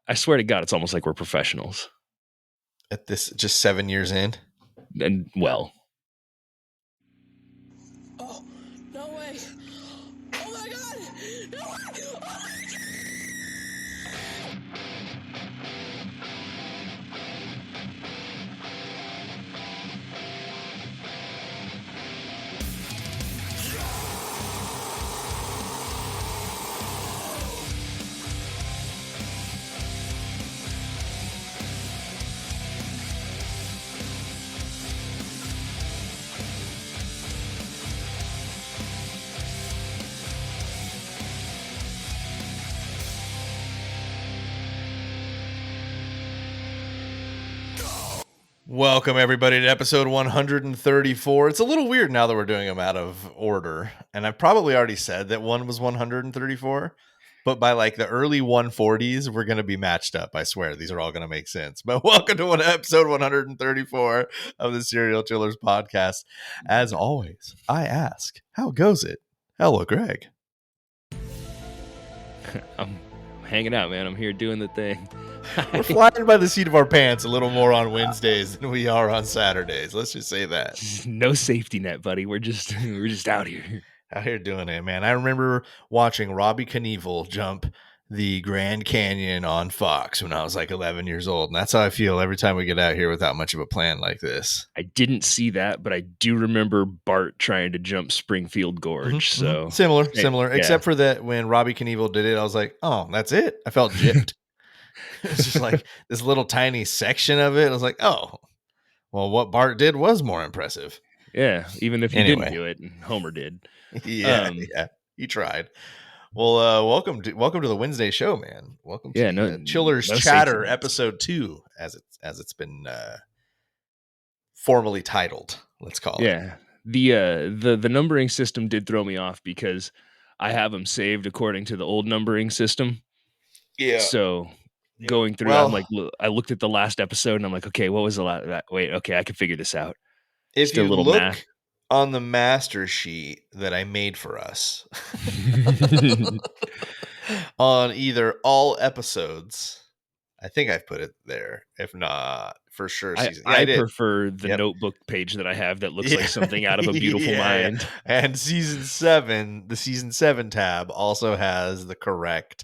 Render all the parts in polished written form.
I swear to God, it's almost like we're professionals. At this, just 7 years in. And well. Oh, no way. Oh my God. No way. Oh my God. Welcome, everybody, to episode 134. It's a little weird now that we're doing them out of order. And I've probably already said that one was 134. But by like the early 140s, we're going to be matched up. I swear, these are all going to make sense. But welcome to episode 134 of the Serial Chillers podcast. As always, I ask, how goes it? Hello, Greg. I'm hanging out, man. I'm here doing the thing. We're flying by the seat of our pants a little more on Wednesdays than we are on Saturdays. Let's just say that. No safety net, buddy. We're just out here. Out here doing it, man. I remember watching Robbie Knievel jump the Grand Canyon on Fox when I was like 11 years old. And that's how I feel every time we get out here without much of a plan like this. I didn't see that, but I do remember Bart trying to jump Springfield Gorge. So Similar. Yeah. Except for that when Robbie Knievel did it, I was like, oh, that's it. I felt gypped. It's just like this little tiny section of it. I was like, oh, well, what Bart did was more impressive. Yeah, even if he didn't do it, and Homer did. Yeah, he tried. Well, welcome to the Wednesday show, man. Welcome to Chillers Chatter episode 2, as it's been formally titled. Let's call it. Yeah, the numbering system did throw me off because I have them saved according to the old numbering system. Yeah. So going through, I'm like, I looked at the last episode and I'm like, okay, what was the last? Wait, okay, I can figure this out. If you look on the master sheet that I made for us on either all episodes, I think I've put it there. If not, for sure. I prefer the notebook page that I have that looks like something out of A Beautiful Mind. Yeah. And the season 7 tab also has the correct.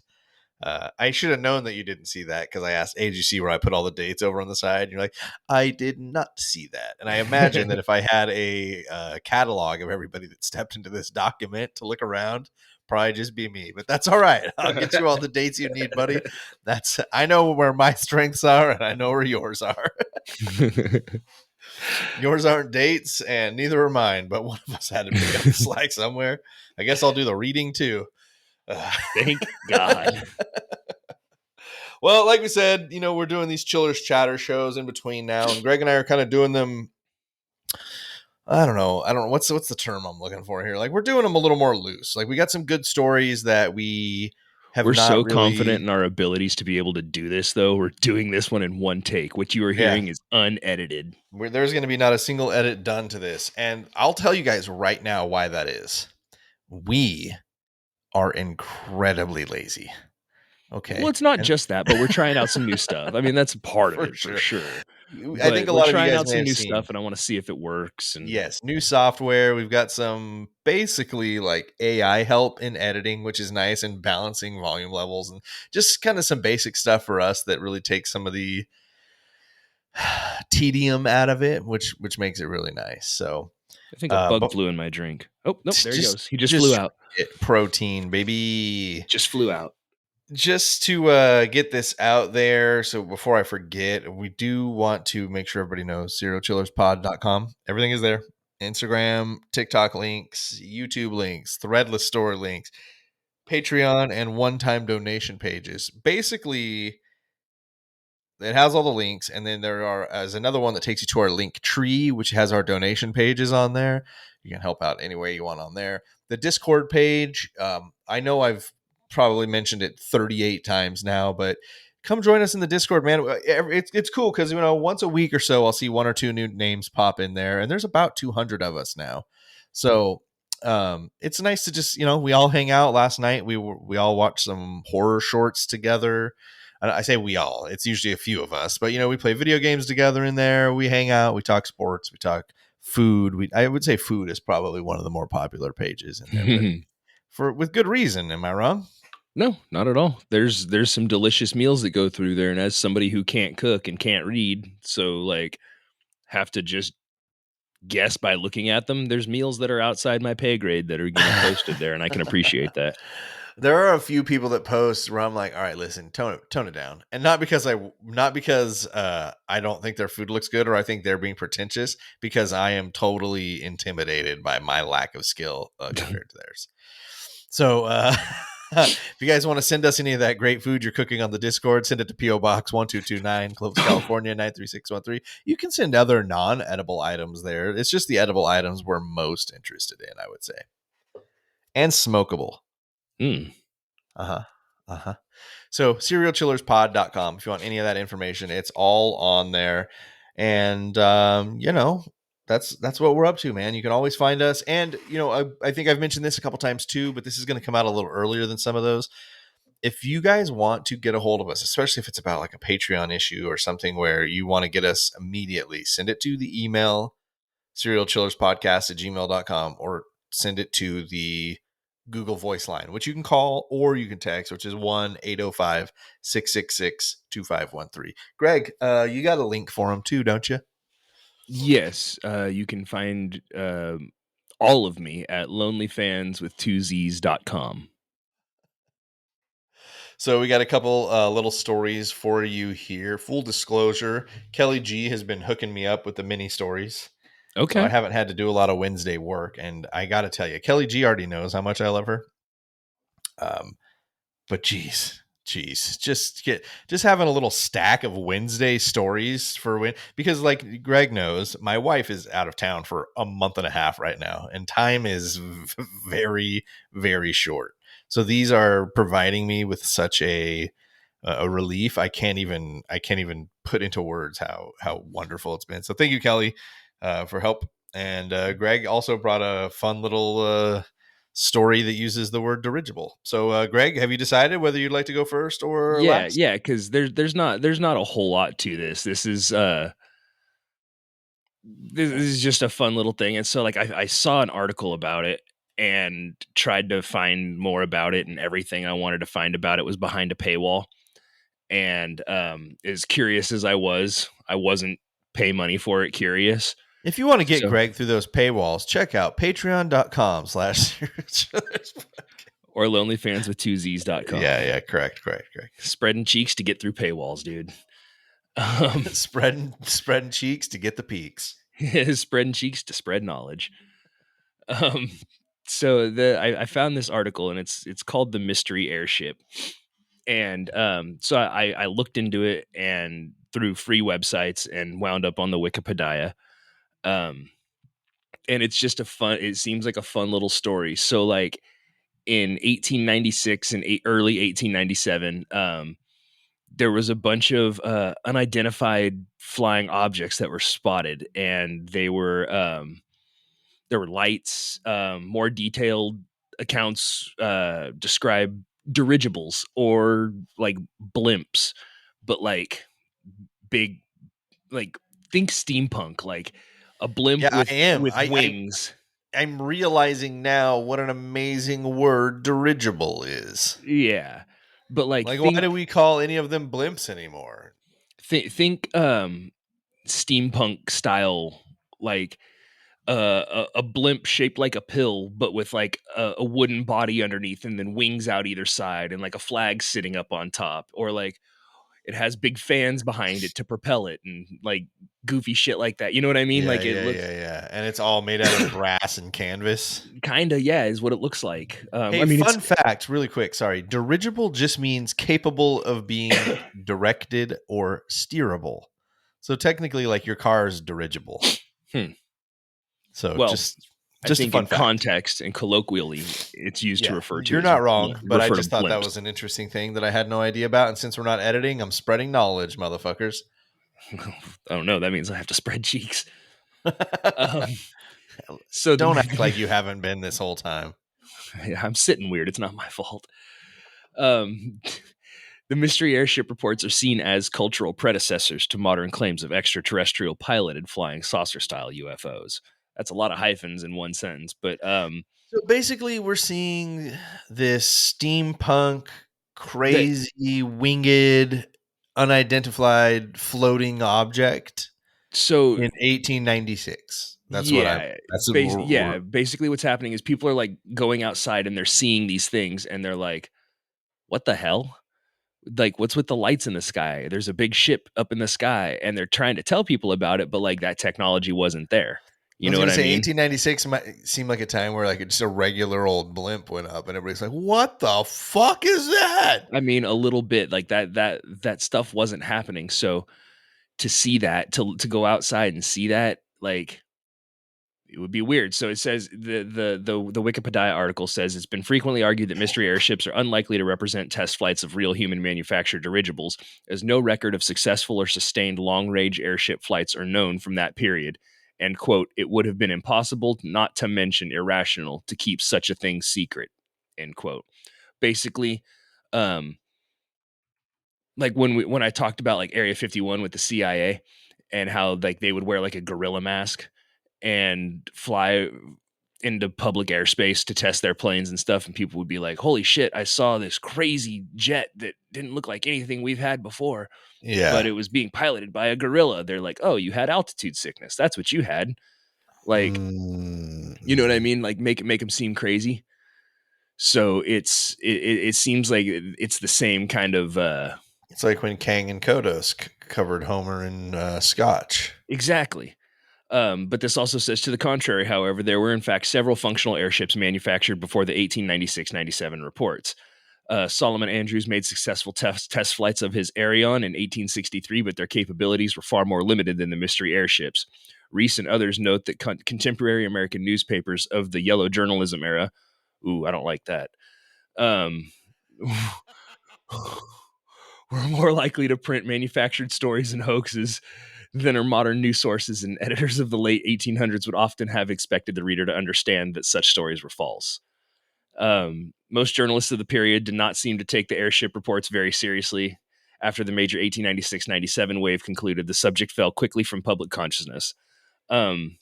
I should have known that you didn't see that because I asked, hey, did you see where I put all the dates over on the side? And you're like, I did not see that. And I imagine that if I had a catalog of everybody that stepped into this document to look around, probably just be me. But that's all right. I'll get you all the dates you need, buddy. I know where my strengths are and I know where yours are. Yours aren't dates and neither are mine, but one of us had to pick up the slack somewhere. I guess I'll do the reading too. Thank God. Well, like we said, we're doing these Chillers Chatter shows in between now, and Greg and I are kind of doing them. I don't know what's the term I'm looking for here. Like, we're doing them a little more loose. Like, we got some good stories that we're so confident in our abilities to be able to do this, though. We're doing this one in one take. What you are hearing is unedited. There's going to be not a single edit done to this, and I'll tell you guys right now why that is. We are incredibly lazy. Okay. Well, it's not just that, but we're trying out some new stuff. I mean, that's part of it for sure. I think a lot of you guys trying out some new stuff, and I want to see if it works. And yes, new software. We've got some basically like AI help in editing, which is nice, and balancing volume levels, and just kind of some basic stuff for us that really takes some of the tedium out of it, which makes it really nice. So I think a bug flew in my drink. Oh, nope, there he goes. He just flew out. Protein, baby. Just flew out. Just to get this out there, so before I forget, we do want to make sure everybody knows serialchillerspod.com. Everything is there. Instagram, TikTok links, YouTube links, Threadless store links, Patreon, and one-time donation pages. Basically, it has all the links, and then there's another one that takes you to our link tree, which has our donation pages on there. You can help out any way you want on there. The Discord page, I know I've probably mentioned it 38 times now, but come join us in the Discord, man. It's cool because once a week or so I'll see one or two new names pop in there, and there's about 200 of us now. So it's nice to just we all hang out. Last night we all watched some horror shorts together. I say we all, it's usually a few of us, but we play video games together in there. We hang out, we talk sports, we talk food. I would say food is probably one of the more popular pages in there, but with good reason. Am I wrong? No, not at all. There's some delicious meals that go through there, and as somebody who can't cook and can't read, so like have to just guess by looking at them, there's meals that are outside my pay grade that are posted there, and I can appreciate that. There are a few people that post where I'm like, all right, listen, tone it down. And not because I don't think their food looks good or I think they're being pretentious, because I am totally intimidated by my lack of skill compared to theirs. So if you guys want to send us any of that great food you're cooking on the Discord, send it to P.O. Box 1229, Clovis, California 93613. You can send other non-edible items there. It's just the edible items we're most interested in, I would say. And smokable. So serialchillerspod.com. If you want any of that information, it's all on there. And that's what we're up to, man. You can always find us. And I think I've mentioned this a couple times too, but this is going to come out a little earlier than some of those. If you guys want to get a hold of us, especially if it's about like a Patreon issue or something where you want to get us immediately, send it to the email serialchillerspodcast@gmail.com or send it to the Google voice line, which you can call or you can text, which is 1-805-666-2513. Greg, you got a link for them too, don't you? Yes, you can find all of me at lonelyfanswith2z's.com. So we got a couple little stories for you here. Full disclosure, Kelly G has been hooking me up with the mini stories. Okay. So I haven't had to do a lot of Wednesday work. And I got to tell you, Kelly G already knows how much I love her. But geez, just having a little stack of Wednesday stories because like Greg knows, my wife is out of town for a month and a half right now, and time is very, very short. So these are providing me with such a relief. I can't even put into words how wonderful it's been. So thank you, Kelly, for help. And Greg also brought a fun little story that uses the word dirigible. So Greg, have you decided whether you'd like to go first or last? Yeah, because there's not a whole lot to this. This is just a fun little thing. And so like I saw an article about it and tried to find more about it, and everything I wanted to find about it was behind a paywall. And as curious as I wasn't pay money for it curious. If you want to get Greg through those paywalls, check out patreon.com/ or lonelyfanswith2z's.com. Yeah, correct. Spreading cheeks to get through paywalls, dude. Spreading cheeks to get the peaks. Spreading cheeks to spread knowledge. So I found this article, and it's called The Mystery Airship. And so I looked into it and through free websites and wound up on the Wikipedia. And it's just it seems like a fun little story. So like in 1896 and early 1897, there was a bunch of unidentified flying objects that were spotted, and there were lights. More detailed accounts describe dirigibles or like blimps, but like big, like think steampunk, like a blimp with wings. I'm realizing now what an amazing word dirigible is. Yeah. But like why do we call any of them blimps anymore? Think steampunk style, like a blimp shaped like a pill, but with like a wooden body underneath and then wings out either side and like a flag sitting up on top, or like it has big fans behind it to propel it and like goofy shit like that. You know what I mean? Yeah. And it's all made out of brass and canvas. Kinda, yeah, is what it looks like. Fun fact, really quick. Sorry. Dirigible just means capable of being directed or steerable. So technically like your car is dirigible. So just I think in context and colloquially, it's used to refer to. You're not wrong, but I just thought that was an interesting thing that I had no idea about. And since we're not editing, I'm spreading knowledge, motherfuckers. Oh no, that means I have to spread cheeks. So don't act like you haven't been this whole time. Yeah, I'm sitting weird. It's not my fault. The mystery airship reports are seen as cultural predecessors to modern claims of extraterrestrial piloted flying saucer style UFOs. That's a lot of hyphens in one sentence, but So basically, we're seeing this steampunk, that crazy, winged, unidentified floating object so in 1896. That's what I'm. yeah, That's what basically what's happening is people are like going outside and they're seeing these things and they're like, "What the hell? Like what's with the lights in the sky? There's a big ship up in the sky," and they're trying to tell people about it, but like that technology wasn't there. I You was know what gonna I say mean? 1896 might seem like a time where like just a regular old blimp went up, and everybody's like, "What the fuck is that?" I mean, a little bit like that stuff wasn't happening. So to see that, to go outside and see that, like it would be weird. So it says the Wikipedia article says it's been frequently argued that mystery airships are unlikely to represent test flights of real human manufactured dirigibles, as no record of successful or sustained long range airship flights are known from that period. And quote, it would have been impossible, not to mention irrational, to keep such a thing secret. End quote. Basically, um, like when I talked about like Area 51 with the CIA and how like they would wear like a gorilla mask and fly into public airspace to test their planes and stuff, and people would be like, "Holy shit, I saw this crazy jet that didn't look like anything we've had before, but Yeah. it was being piloted by a gorilla." They're like, "Oh, you had altitude sickness. That's what you had." Like, you know what I Mm. mean? Like make them seem crazy. So it seems like it's the same kind of It's like when Kang and Kodos covered Homer in Scotch. exactly. But this also says to the contrary, however, there were in fact several functional airships manufactured before the 1896-97 reports. Solomon Andrews made successful test flights of his Arion in 1863, but their capabilities were far more limited than the mystery airships. Reese and others note that contemporary American newspapers of the yellow journalism era, ooh, I don't like that, um, were more likely to print manufactured stories and hoaxes than are modern news sources, and editors of the late 1800s would often have expected the reader to understand that such stories were false. Most journalists of the period did not seem to take the airship reports very seriously. After the major 1896-97 wave concluded, the subject fell quickly from public consciousness. Um,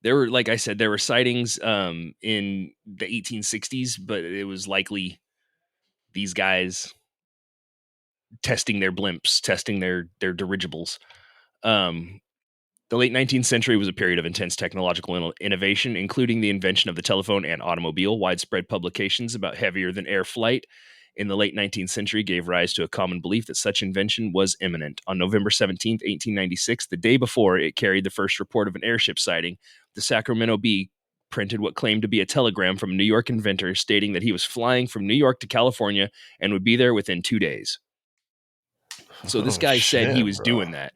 there were, like I said, there were sightings in the 1860s, but it was likely these guys testing their blimps, testing their dirigibles. Um, The late 19th century was a period of intense technological innovation, including the invention of the telephone and automobile. Widespread publications about heavier than air flight in the late 19th century gave rise to a common belief that such invention was imminent. On November 17th, 1896, the day before it carried the first report of an airship sighting, the Sacramento Bee printed what claimed to be a telegram from a New York inventor stating that he was flying from New York to California and would be there within 2 days. So this Oh guy said he shit, was bro. doing that.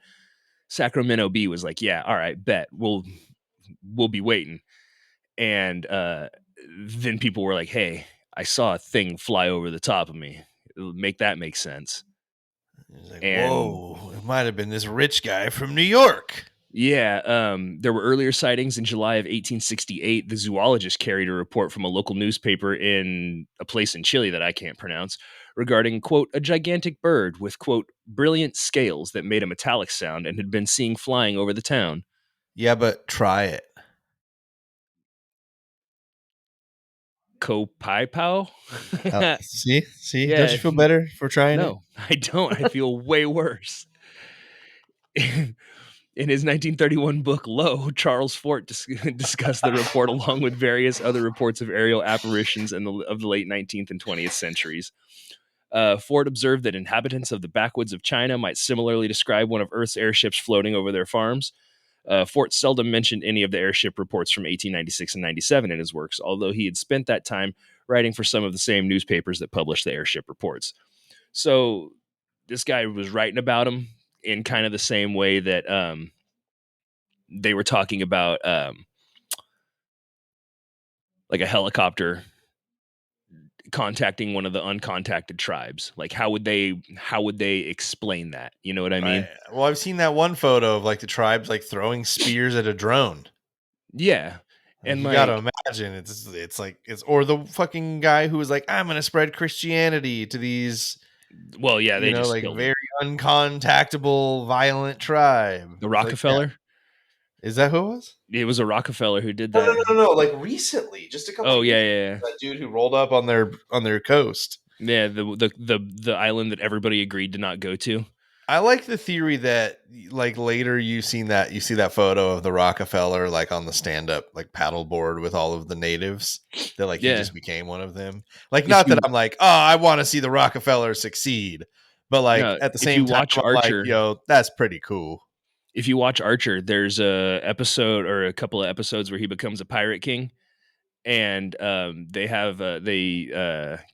Sacramento Bee was like, "Yeah, all right, bet we'll be waiting." And then people were like, "Hey, I saw a thing fly over the top of me. Make that make sense." He's like, And whoa, it might have been this rich guy from New York. yeah, there were earlier sightings in July of 1868. The zoologist carried a report from a local newspaper in a place in Chile that I can't pronounce regarding, quote, a gigantic bird with, quote, brilliant scales that made a metallic sound and had been seen flying over the town. Yeah, but try it. Kopaipo? See, don't Yeah, you feel better for trying it? no, I don't. I feel way worse. In his 1931 book, Low, Charles Fort discussed the report along with various other reports of aerial apparitions of the late 19th and 20th centuries. Ford observed that inhabitants of the backwoods of China might similarly describe one of Earth's airships floating over their farms. Fort seldom mentioned any of the airship reports from 1896 and 97 in his works, although he had spent that time writing for some of the same newspapers that published the airship reports. So this guy was writing about them in kind of the same way that they were talking about like a helicopter contacting one of the uncontacted tribes. Like how would they explain that? You know what I Right. mean? Well, I've seen that one photo of like the tribes like throwing spears at a drone. Yeah. And You gotta like, imagine it's like it's or the fucking guy who was like, I'm gonna spread Christianity to these, well, yeah, they just like killed him. very uncontactable, violent tribe. The It's like, yeah, Rockefeller. is that who it was? It was a Rockefeller who did No, no, that. no, no, no. Like recently, just a couple Oh of yeah, years, yeah, that dude who rolled up on their coast. yeah. The island that everybody agreed to not go to. I like the theory that like later you see that photo of the Rockefeller like on the stand up like paddleboard with all of the natives, that like he Yeah. just became one of them. Like If not that you I'm like, oh, I want to see the Rockefeller succeed, but like no, at the if you same time watch I'm like, Archer, yo, that's pretty cool. if you watch Archer, there's a episode or a couple of episodes where he becomes a pirate king, and they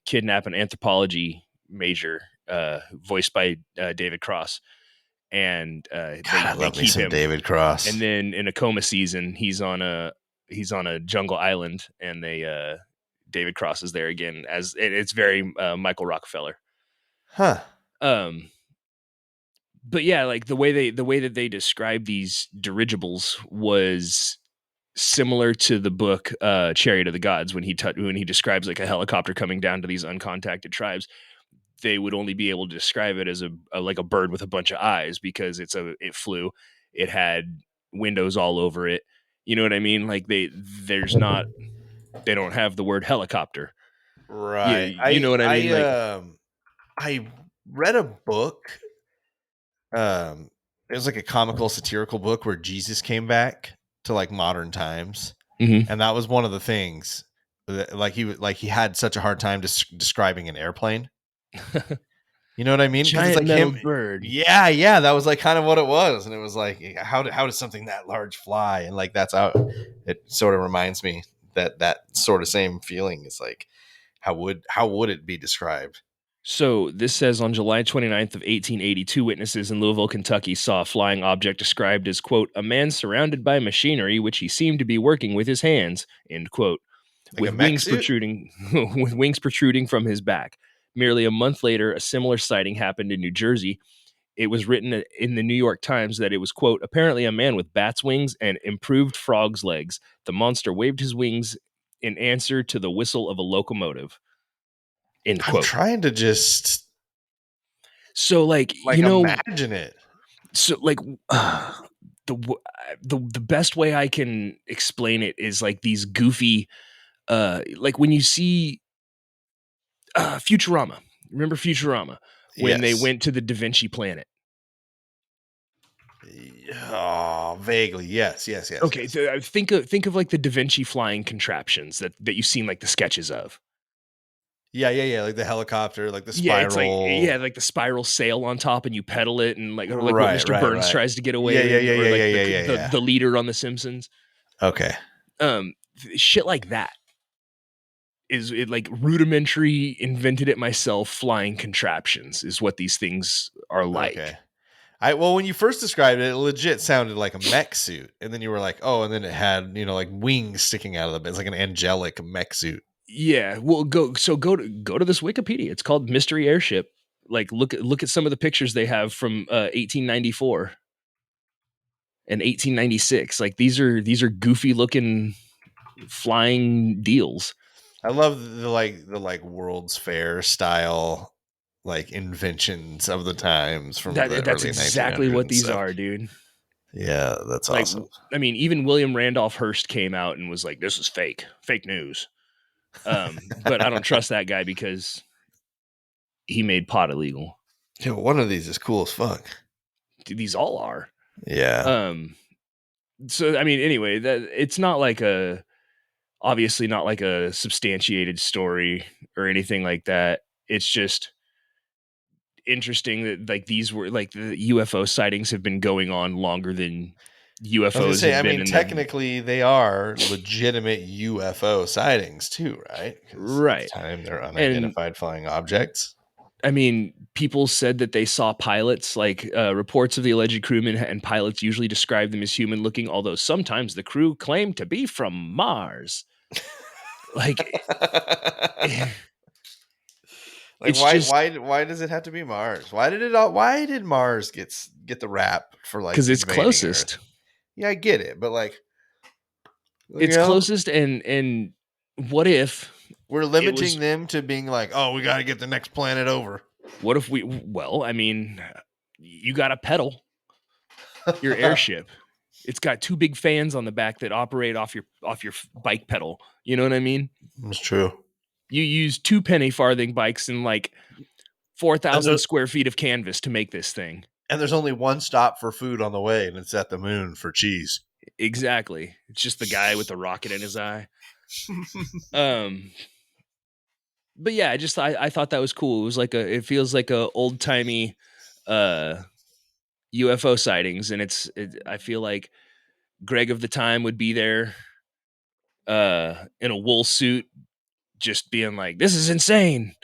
kidnap an anthropology major, voiced by David Cross, and God, I they love me keep some him. David And Cross. then in a coma season, he's on a jungle island, and they David Cross is there again as it's very Michael Rockefeller. Huh. Um, but yeah, like the way that they describe these dirigibles was similar to the book Chariot of the Gods when he describes like a helicopter coming down to these uncontacted tribes. They would only be able to describe it as a like a bird with a bunch of eyes because it flew, it had windows all over it. You know what I mean? Like they don't have the word helicopter. Yeah, Right. you know what I mean? Like, I read a book. It was like a comical satirical book where Jesus came back to like modern times, mhm. and that was one of the things that, like he had such a hard time describing an airplane. You know what I mean? Because it's Giant like metal him. bird. Yeah, yeah, that was like kind of what it was, and it was like, how does something that large fly? And like that's how it sort of reminds me that sort of same feeling is like how would it be described? So this says on July 29th of 1882, witnesses in Louisville, Kentucky saw a flying object described as, quote, a man surrounded by machinery which he seemed to be working with his hands, end quote, Like a mech suit? with wings protruding from his back. Merely a month later, a similar sighting happened in New Jersey. It was written in the New York Times that it was, quote, apparently a man with bat's wings and improved frog's legs. The monster waved his wings in answer to the whistle of a locomotive, end I'm quote. trying to just So, like, like you know, imagine it. so like the best way I can explain it is like these goofy like when you see Futurama. Remember Futurama when they Yes. went to the Da Vinci planet? Oh, vaguely. Yes, yes, yes, Okay, yes. so think of like the Da Vinci flying contraptions that you've seen like the sketches of. Yeah, yeah, yeah. Like the helicopter, like the Yeah, it's like spiral. like the spiral sail on top and you pedal it and like or like what Right, Mr. right, Burns right. tries to get Yeah, away yeah, with yeah, or yeah, like yeah, yeah, yeah, yeah. the leader on the Simpsons. Okay. Um shit like that is it like rudimentary invented it myself flying contraptions is what these things are Okay. like. Well, when you first described it, it legit sounded like a mech suit, and then you were like, "Oh," and then it had like wings sticking out of it. It's like an angelic mech suit. Yeah, well go to this Wikipedia. It's called Mystery Airship. Like look at some of the pictures they have from 1894 and 1896. Like these are goofy looking flying deals. I love the World's Fair style like inventions of the times from the That's early exactly 1900s what and these stuff. are, dude. Yeah, that's Like awesome. I mean, even William Randolph Hearst came out and was like, "This is fake news." But I don't trust that guy because he made pot illegal. Yo, one of these is cool as fuck. Dude, these all are. Yeah. So I mean, anyway, that it's not like obviously not like a substantiated story or anything like that. It's just interesting that like these were like the UFO sightings have been going on longer than I was gonna UFOs say, have I been mean, in the technically they are legitimate UFO sightings too, right? Because at the right. time they're And unidentified flying objects. I mean, people said that they saw pilots, like reports of the alleged crewmen and pilots usually describe them as human looking, although sometimes the crew claimed to be from Mars. Like, Like it's just why does it have to be Mars? Why did Mars get the rap for like because it's invading Earth? closest. Yeah, I get it, but like It's closest, and what if we're it limiting was? them to being like, oh, we got to get the next planet over. What if we? Well, I mean, you got to pedal your airship. It's got two big fans on the back that operate off your bike pedal. You know what I mean? It's true. You use 2 penny farthing bikes and like 4,000 And square feet of canvas to make this thing. there's only one stop for food on the way, and it's at the moon for cheese. Exactly. It's just the guy with the rocket in his eye. But yeah, I thought that was cool. It was like it feels like a old timey UFO sightings, and I feel like Greg of the time would be there in a wool suit, just being like, "This is insane,"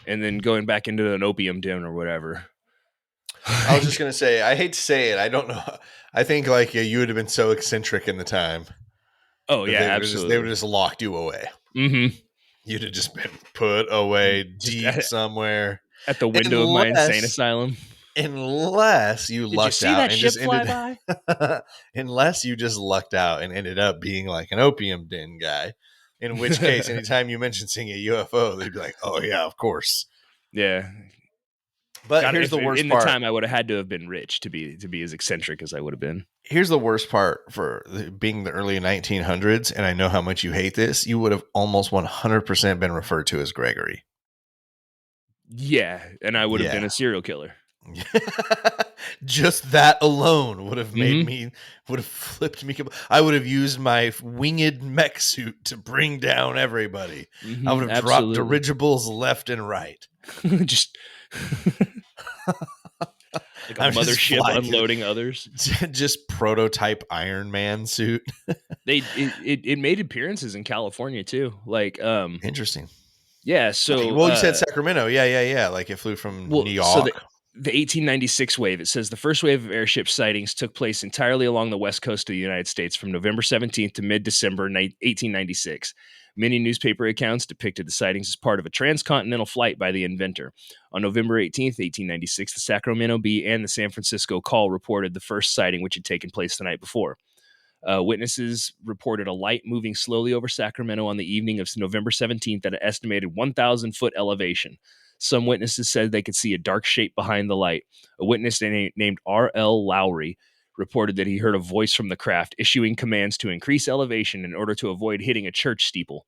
and then going back into an opium den or whatever. I was just gonna say, I hate to say it, I don't know. I think like you would have been so eccentric in the time. Oh that yeah, they absolutely. would have just locked you away. Mm-hmm. You'd have just been put away Just deep somewhere at the window of my insane asylum. Unless you Did you lucked see out that and ship just fly ended, by? unless you just lucked out and ended up being like an opium den guy. In which case, anytime you mention seeing a UFO, they'd be like, "Oh yeah, of course." Yeah. But God, here's the worst in part. the time, I would have had to have been rich to be as eccentric as I would have been. Here's the worst part for being the early 1900s, and I know how much you hate this. You would have almost 100% been referred to as Gregory. Yeah, and I would have been a serial killer. Just that alone would have made me, would have flipped me. I would have used my winged mech suit to bring down everybody. I would have dropped dirigibles left and right. Just like a mothership unloading others. Just prototype Iron Man suit. It made appearances in California too. Like interesting. Yeah, so well, you said Sacramento. Yeah. Like it flew from New York. So the 1896 wave, it says the first wave of airship sightings took place entirely along the west coast of the United States from November 17th to mid-December 1896. Many newspaper accounts depicted the sightings as part of a transcontinental flight by the inventor. On November 18th, 1896, the Sacramento Bee and the San Francisco Call reported the first sighting, which had taken place the night before. Witnesses reported a light moving slowly over Sacramento on the evening of November 17th at an estimated 1,000-foot elevation. Some witnesses said they could see a dark shape behind the light. A witness named R.L. Lowry reported that he heard a voice from the craft issuing commands to increase elevation in order to avoid hitting a church steeple.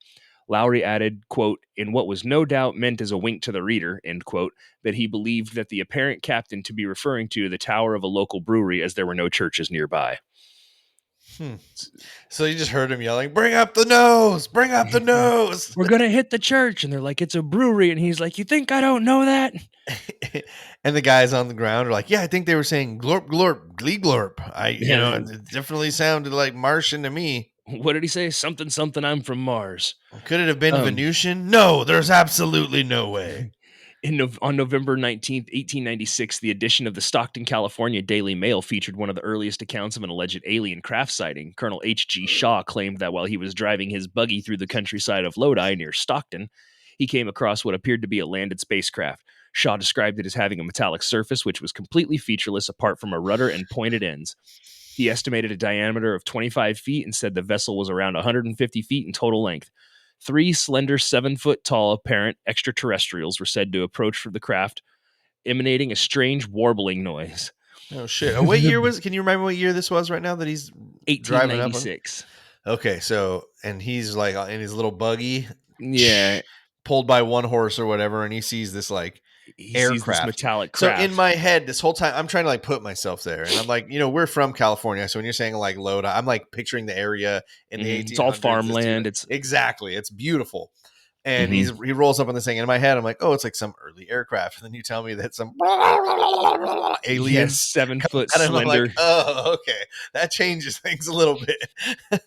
Lowry added, quote, in what was no doubt meant as a wink to the reader, end quote, that he believed that the apparent captain to be referring to the tower of a local brewery as there were no churches nearby. So you just heard him yelling, "Bring up the nose! Bring up the nose! We're gonna hit the church!" And they're like, "It's a brewery," and he's like, "You think I don't know that?" And the guys on the ground are like, "Yeah, I think they were saying glorp glorp glee glorp. It definitely sounded like Martian to me." What did he say? Something something. I'm from Mars. Could it have been Venusian? No, there's absolutely no way. On November 19th, 1896, the edition of the Stockton, California Daily Mail featured one of the earliest accounts of an alleged alien craft sighting. Colonel H.G. Shaw claimed that while he was driving his buggy through the countryside of Lodi near Stockton, he came across what appeared to be a landed spacecraft. Shaw described it as having a metallic surface which was completely featureless apart from a rudder and pointed ends. He estimated a diameter of 25 feet and said the vessel was around 150 feet in total length. 3 slender 7-foot-tall apparent extraterrestrials were said to approach from the craft, emanating a strange warbling noise. Oh, shit. What year was it? Can you remember what year this was right now that he's 1896. Okay, so, and he's like in his little buggy. Yeah. Pulled by one horse or whatever, and he sees this like aircraft. Sees this metallic craft. So in my head, this whole time, I'm trying to like put myself there, and I'm like, we're from California, so when you're saying like Lodi, I'm like picturing the area in the 1800s. It's all farmland. It's exactly, it's beautiful. And he rolls up on this thing, and in my head, I'm like, oh, it's like some early aircraft. And then you tell me that some aliens, 7-foot slender. I'm like, oh, okay, that changes things a little bit.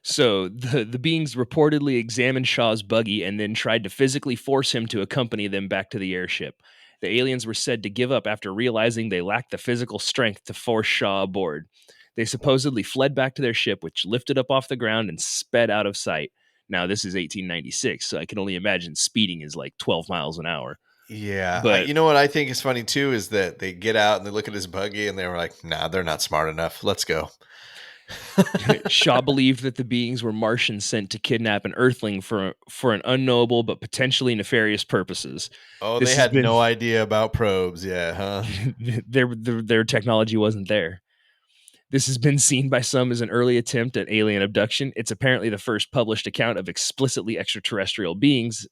So the beings reportedly examined Shaw's buggy and then tried to physically force him to accompany them back to the airship. The aliens were said to give up after realizing they lacked the physical strength to force Shaw aboard. They supposedly fled back to their ship, which lifted up off the ground and sped out of sight. Now, this is 1896, so I can only imagine speeding is like 12 miles an hour. Yeah. But you know what I think is funny, too, is that they get out and they look at his buggy and they were like, nah, they're not smart enough. Let's go. Shaw believed that the beings were Martians sent to kidnap an Earthling for an unknowable but potentially nefarious purposes. Oh, they This has had been no idea about probes. Yeah, huh? their technology wasn't there. This has been seen by some as an early attempt at alien abduction. It's apparently the first published account of explicitly extraterrestrial beings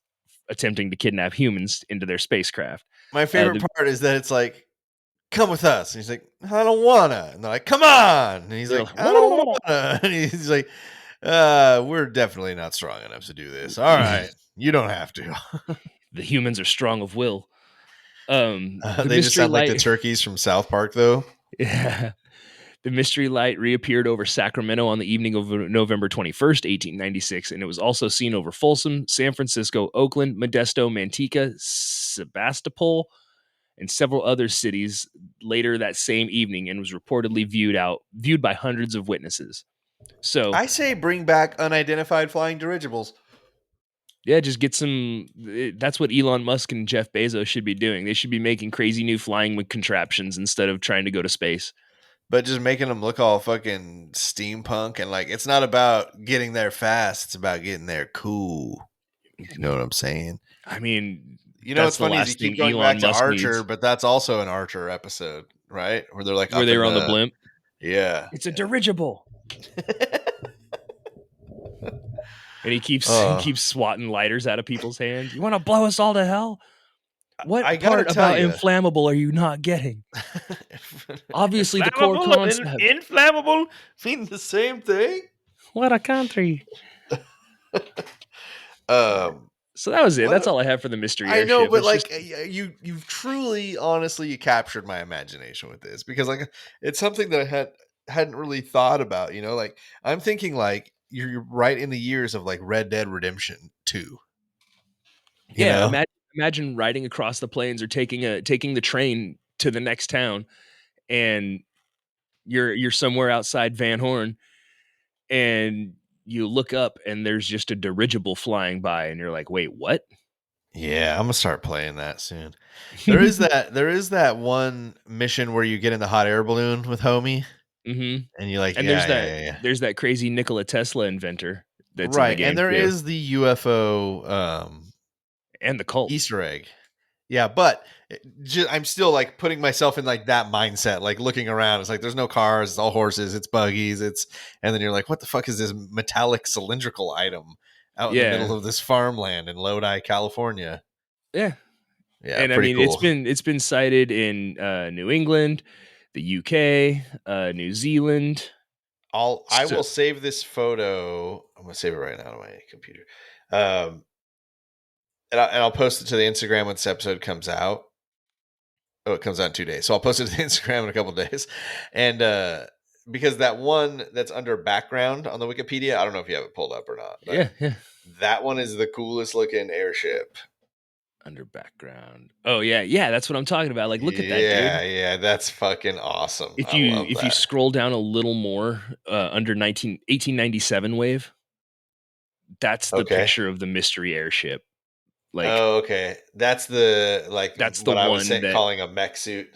attempting to kidnap humans into their spacecraft. My favorite The, part is that it's like, come with us. And he's like, I don't wanna. And they're like, come on. And he's they're like, like, I don't wanna. And he's like, we're definitely not strong enough to do this. All right. You don't have to. the humans are strong of will. The They just mystery sound like the light, turkeys from South Park, though. yeah, the mystery light reappeared over Sacramento on the evening of November 21st, 1896, and it was also seen over Folsom, San Francisco, Oakland, Modesto, Manteca, Sebastopol, and several other cities later that same evening, and was reportedly viewed by hundreds of witnesses. So I say bring back unidentified flying dirigibles. yeah, just get some. That's what Elon Musk and Jeff Bezos should be doing. They should be making crazy new flying contraptions instead of trying to go to space. But just making them look all fucking steampunk, and like it's not about getting there fast, it's about getting there cool. You know what I'm saying? I mean, You know that's what's the funny is you last keep thing going back Elon to Musk Archer, needs. but that's also an Archer episode, right? Where they're like Where up they in were on the the blimp. yeah. It's a dirigible, and he uh, keeps swatting lighters out of people's hands. You want to blow us all to hell? I What gotta part tell about you, inflammable are you not getting? Obviously, the core flammable and concept. inflammable mean the same thing. What a country! Um, So that was it. That's what all I have for the mystery I know, airship. but It's like just you've truly, honestly, you captured my imagination with this because like it's something that I hadn't really thought about. You know, like I'm thinking like you're right in the years of like Red Dead Redemption 2. You yeah. know, Imagine riding across the plains or taking the train to the next town, and you're somewhere outside Van Horn, and you look up and there's just a dirigible flying by, and you're like, wait, what? yeah, I'm gonna start playing that soon. There is that one mission where you get in the hot air balloon with homie, hmm and you're like, And yeah. there's that crazy Nikola Tesla inventor that's in the Right, and game there too, is the UFO and the cult. Easter egg. Yeah, but I'm still like putting myself in like that mindset, like looking around. It's like there's no cars, it's all horses, it's buggies, and then you're like, what the fuck is this metallic cylindrical item out in the middle Yeah, of this farmland in Lodi, California? yeah. Yeah, And I pretty mean, cool. it's been cited in New England, the UK, New Zealand. I So will save this photo. I'm gonna save it right now on my computer, um, and I'll post it to the Instagram when this episode comes out. Oh, it comes out in 2 days. So I'll post it to the Instagram in a couple of days. And because that one that's under background on the Wikipedia, I don't know if you have it pulled up or not, but yeah, yeah. that one is the coolest looking airship. Under background. Oh yeah, yeah. That's what I'm talking about. Like, look at that, Yeah, dude. yeah, that's fucking awesome. I love If you that. scroll down a little more under 1897 wave, that's the Okay. picture of the mystery airship. Like, Oh, okay. That's the like that's the what I was one that calling a mech suit.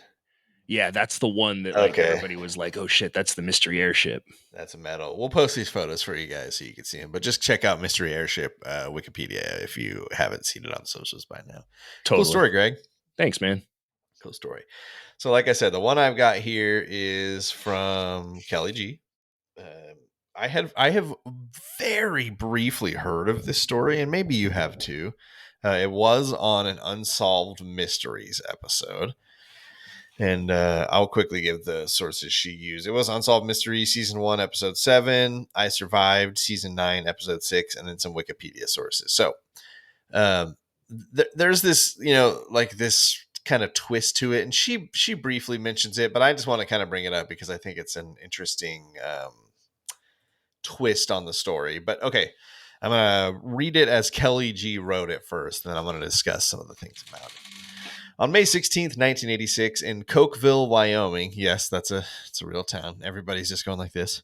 yeah, that's the one that like Okay. everybody was like, oh shit, that's the mystery airship. That's a medal. We'll post these photos for you guys so you can see them. But just check out Mystery Airship Wikipedia if you haven't seen it on socials by now. Cool Totally. story, Greg. Thanks, man. Cool story. So, like I said, the one I've got here is from Kelly G. I have very briefly heard of this story, and maybe you have too. It was on an Unsolved Mysteries episode. And I'll quickly give the sources she used. It was Unsolved Mysteries, Season 1, Episode 7. I Survived, Season 9, Episode 6, and then some Wikipedia sources. So um, there's this, like this kind of twist to it. And she briefly mentions it, but I just want to kind of bring it up because I think it's an interesting twist on the story. But okay, I'm going to read it as Kelly G wrote it first, and then I'm going to discuss some of the things about it. On May 16th, 1986, in Cokeville, Wyoming, yes, it's a real town. Everybody's just going like this.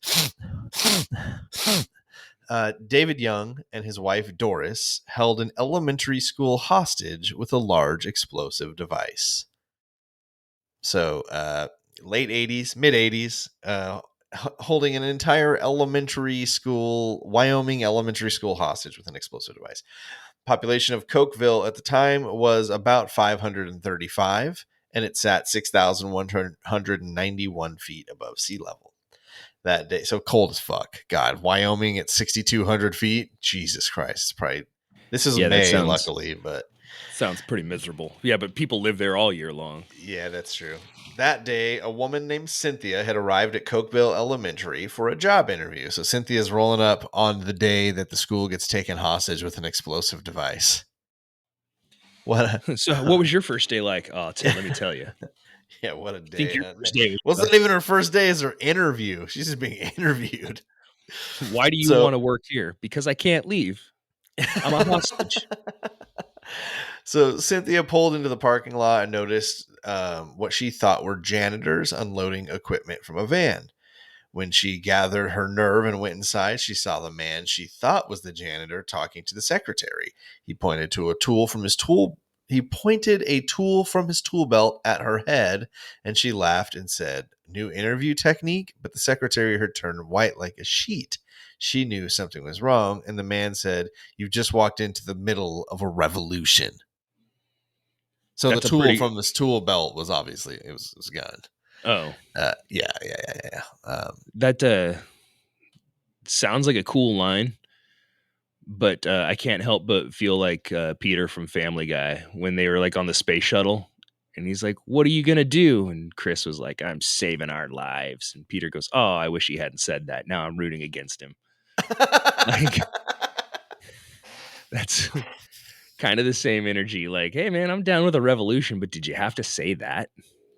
David Young and his wife Doris held an elementary school hostage with a large explosive device. So, late 80s, mid 80s, holding an entire Wyoming elementary school hostage with an explosive device. Population of Cokeville at the time was about 535, and it sat 6,191 feet above sea level that day. So cold as fuck. God, Wyoming at 6,200 feet. Jesus Christ. It's probably, this is Yeah, that May, sounds luckily, but pretty miserable. Yeah, but people live there all year long. yeah, that's true. That day, a woman named Cynthia had arrived at Cokeville Elementary for a job interview. So Cynthia's rolling up on the day that the school gets taken hostage with an explosive device. What? So, what was your first day like? Oh, Tim, let me tell you. Yeah, what a I think day. your Huh? first day Well, it's was not even her first day as her interview. She's just being interviewed. why do you So, want to work here? Because I can't leave. I'm a hostage. so Cynthia pulled into the parking lot and noticed what she thought were janitors unloading equipment from a van. When she gathered her nerve and went inside, she saw the man she thought was the janitor talking to the secretary. He pointed a tool from his tool belt at her head, and she laughed and said, "New interview technique?" But the secretary had turned white like a sheet. She knew something was wrong, and the man said, "You've just walked into the middle of a revolution." So the That's a tool pretty. from this tool belt was obviously it was a gun. Oh, Yeah. that sounds like a cool line, but I can't help but feel like Peter from Family Guy when they were like on the space shuttle, and he's like, "What are you gonna do?" And Chris was like, "I'm saving our lives." And Peter goes, "Oh, I wish he hadn't said that. Now I'm rooting against him." Like that's kind of the same energy. Like, hey man, I'm down with a revolution, but did you have to say that?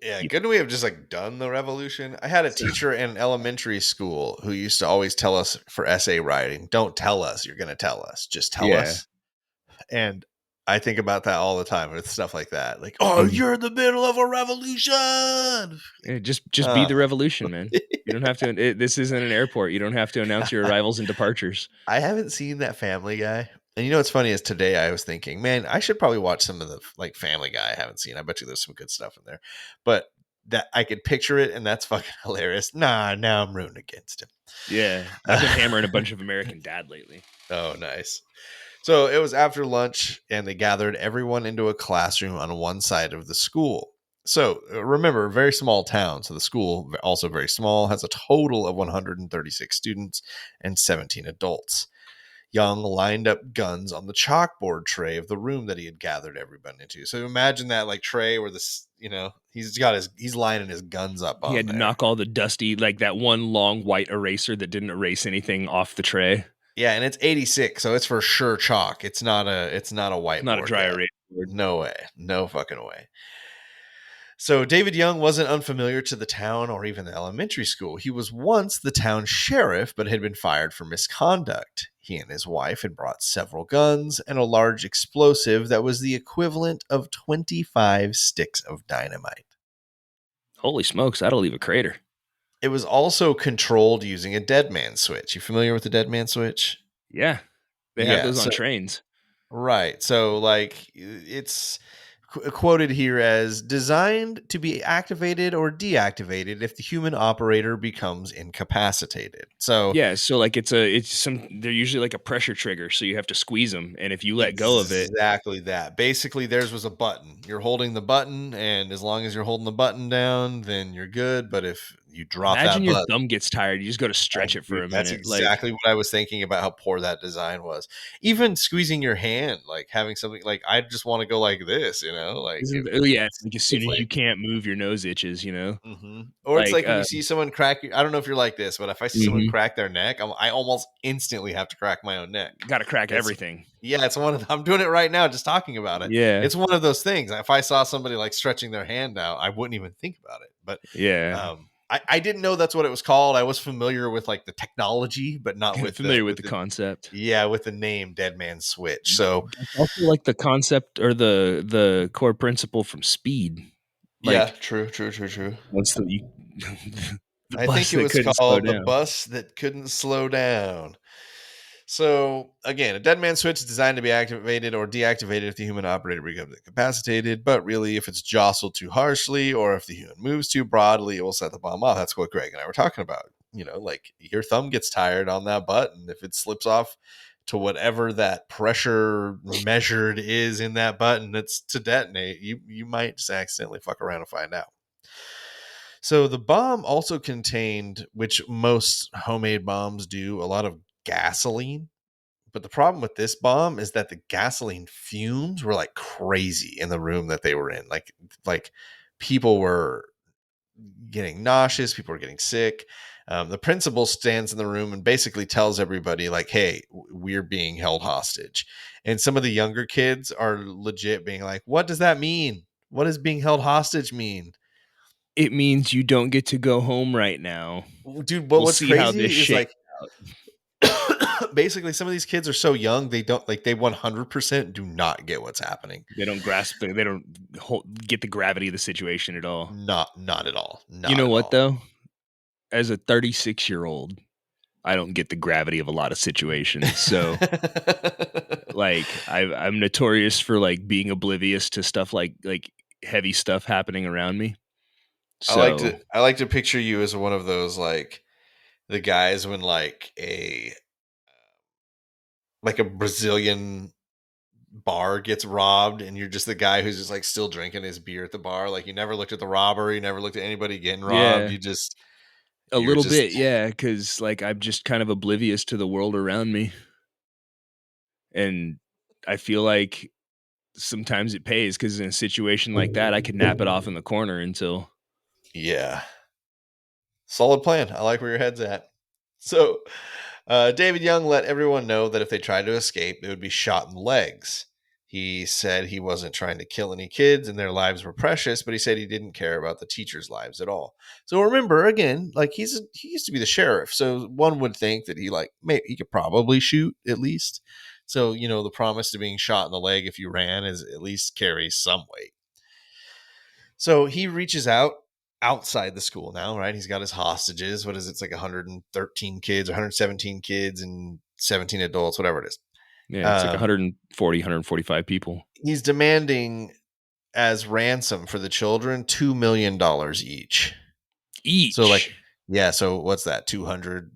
Yeah, You couldn't we have just like done the revolution? I had a so, teacher in elementary school who used to always tell us for essay writing, "Don't tell us, you're going to tell us. Just tell yeah. us." And I think about that all the time with stuff like that. Like, "Oh, Mhm. you're in the middle of a revolution." Yeah, just be Uh, the revolution, man. You don't have to. This isn't an airport. You don't have to announce your arrivals and departures. I haven't seen that Family Guy. And you know what's funny is today I was thinking, man, I should probably watch some of the like Family Guy I haven't seen. I bet you there's some good stuff in there. But that I could picture it and that's fucking hilarious. Nah, now I'm rooting against him. Yeah, I've been hammering a bunch of American Dad lately. Oh, nice. So it was after lunch, and they gathered everyone into a classroom on one side of the school. So remember, very small town. So the school, also very small, has a total of 136 students and 17 adults. Young lined up guns on the chalkboard tray of the room that he had gathered everyone into. So imagine that like tray where this, he's lining his guns up He on had to there. knock all the dusty, like that one long white eraser that didn't erase anything off the tray. Yeah, and it's 86, so it's for sure chalk. It's not a It's not a whiteboard dry yet. erase board. No way. No fucking way. So David Young wasn't unfamiliar to the town or even the elementary school. He was once the town sheriff, but had been fired for misconduct. He and his wife had brought several guns and a large explosive that was the equivalent of 25 sticks of dynamite. Holy smokes, that'll leave a crater. It was also controlled using a dead man switch. You familiar with the dead man switch? Yeah, they have Yeah, those on so trains. right. So, like, it's quoted here as designed to be activated or deactivated if the human operator becomes incapacitated. So, Yeah, so like they're usually like a pressure trigger, so you have to squeeze them, and if you let go of it, exactly that. Basically, theirs was a button. You're holding the button, and as long as you're holding the button down, then you're good. But if you drop imagine that your button, thumb gets tired, you just go to stretch it for a That's minute. Like, exactly what I was thinking about how poor that design was. Even squeezing your hand, like having something like I just want to go like this, like isn't oh yeah, it's like as soon it's as you like can't move, your nose itches. or it's Like like when you see someone crack. I don't know if you're like this, but if I see someone mhm. crack their neck, I almost instantly have to crack my own neck. Got to crack It's everything. yeah, it's one of I'm doing it right now, just talking about it. Yeah, It's one of those things. If I saw somebody like stretching their hand out, I wouldn't even think about it. But yeah. I didn't know that's what it was called. I was familiar with like the technology, but not with the Familiar with the concept. with the name Dead Man Switch. So That's also like the concept or the core principle from Speed. yeah, Like true. once the I bus think it that was couldn't slow called the down. bus that couldn't slow down. So again, a dead man switch is designed to be activated or deactivated if the human operator becomes incapacitated. But really, if it's jostled too harshly or if the human moves too broadly, it will set the bomb off. That's what Greg and I were talking about. like your thumb gets tired on that button. If it slips off to whatever that pressure measured is in that button that's to detonate, you might just accidentally fuck around and find out. So the bomb also contained, which most homemade bombs do, a lot of gasoline. But the problem with this bomb is that the gasoline fumes were like crazy in the room that they were in. Like people were getting nauseous, people were getting sick. The principal stands in the room and basically tells everybody, like, hey, we're being held hostage. And some of the younger kids are legit being like, what does that mean? What does being held hostage mean? It means you don't get to go home right now. Dude, We'll what's see how this crazy is shakes like out. basically some of these kids are so young, they 100% do not get what's happening. They don't grasp they don't get the gravity of the situation at all. Not at all. You Not know at what all. though? As a 36-year-old, I don't get the gravity of a lot of situations. So like I'm notorious for like being oblivious to stuff like heavy stuff happening around me. So I like to picture you as one of those, like the guys when like a Brazilian bar gets robbed and you're just the guy who's just like still drinking his beer at the bar. Like you never looked at the robber, you never looked at anybody getting robbed. yeah, a You're little just bit, yeah, because like I'm just kind of oblivious to the world around me, and I feel like sometimes it pays because in a situation like that, I could nap it off in the corner until. yeah. Solid plan. I like where your head's at. So, David Young let everyone know that if they tried to escape, they would be shot in the legs. He said he wasn't trying to kill any kids and their lives were precious, but he said he didn't care about the teachers' lives at all. So remember, again, like he used to be the sheriff, so one would think that he could probably shoot at least. So the promise to being shot in the leg if you ran is at least carries some weight. So he reaches out outside the school now, right? He's got his hostages. What is it? It's like 113 kids, 117 kids, and 17 adults, whatever it is. Yeah, it's like 140, 145 people. He's demanding as ransom for the children $2 million each. Each. So, like, yeah. So what's that? $200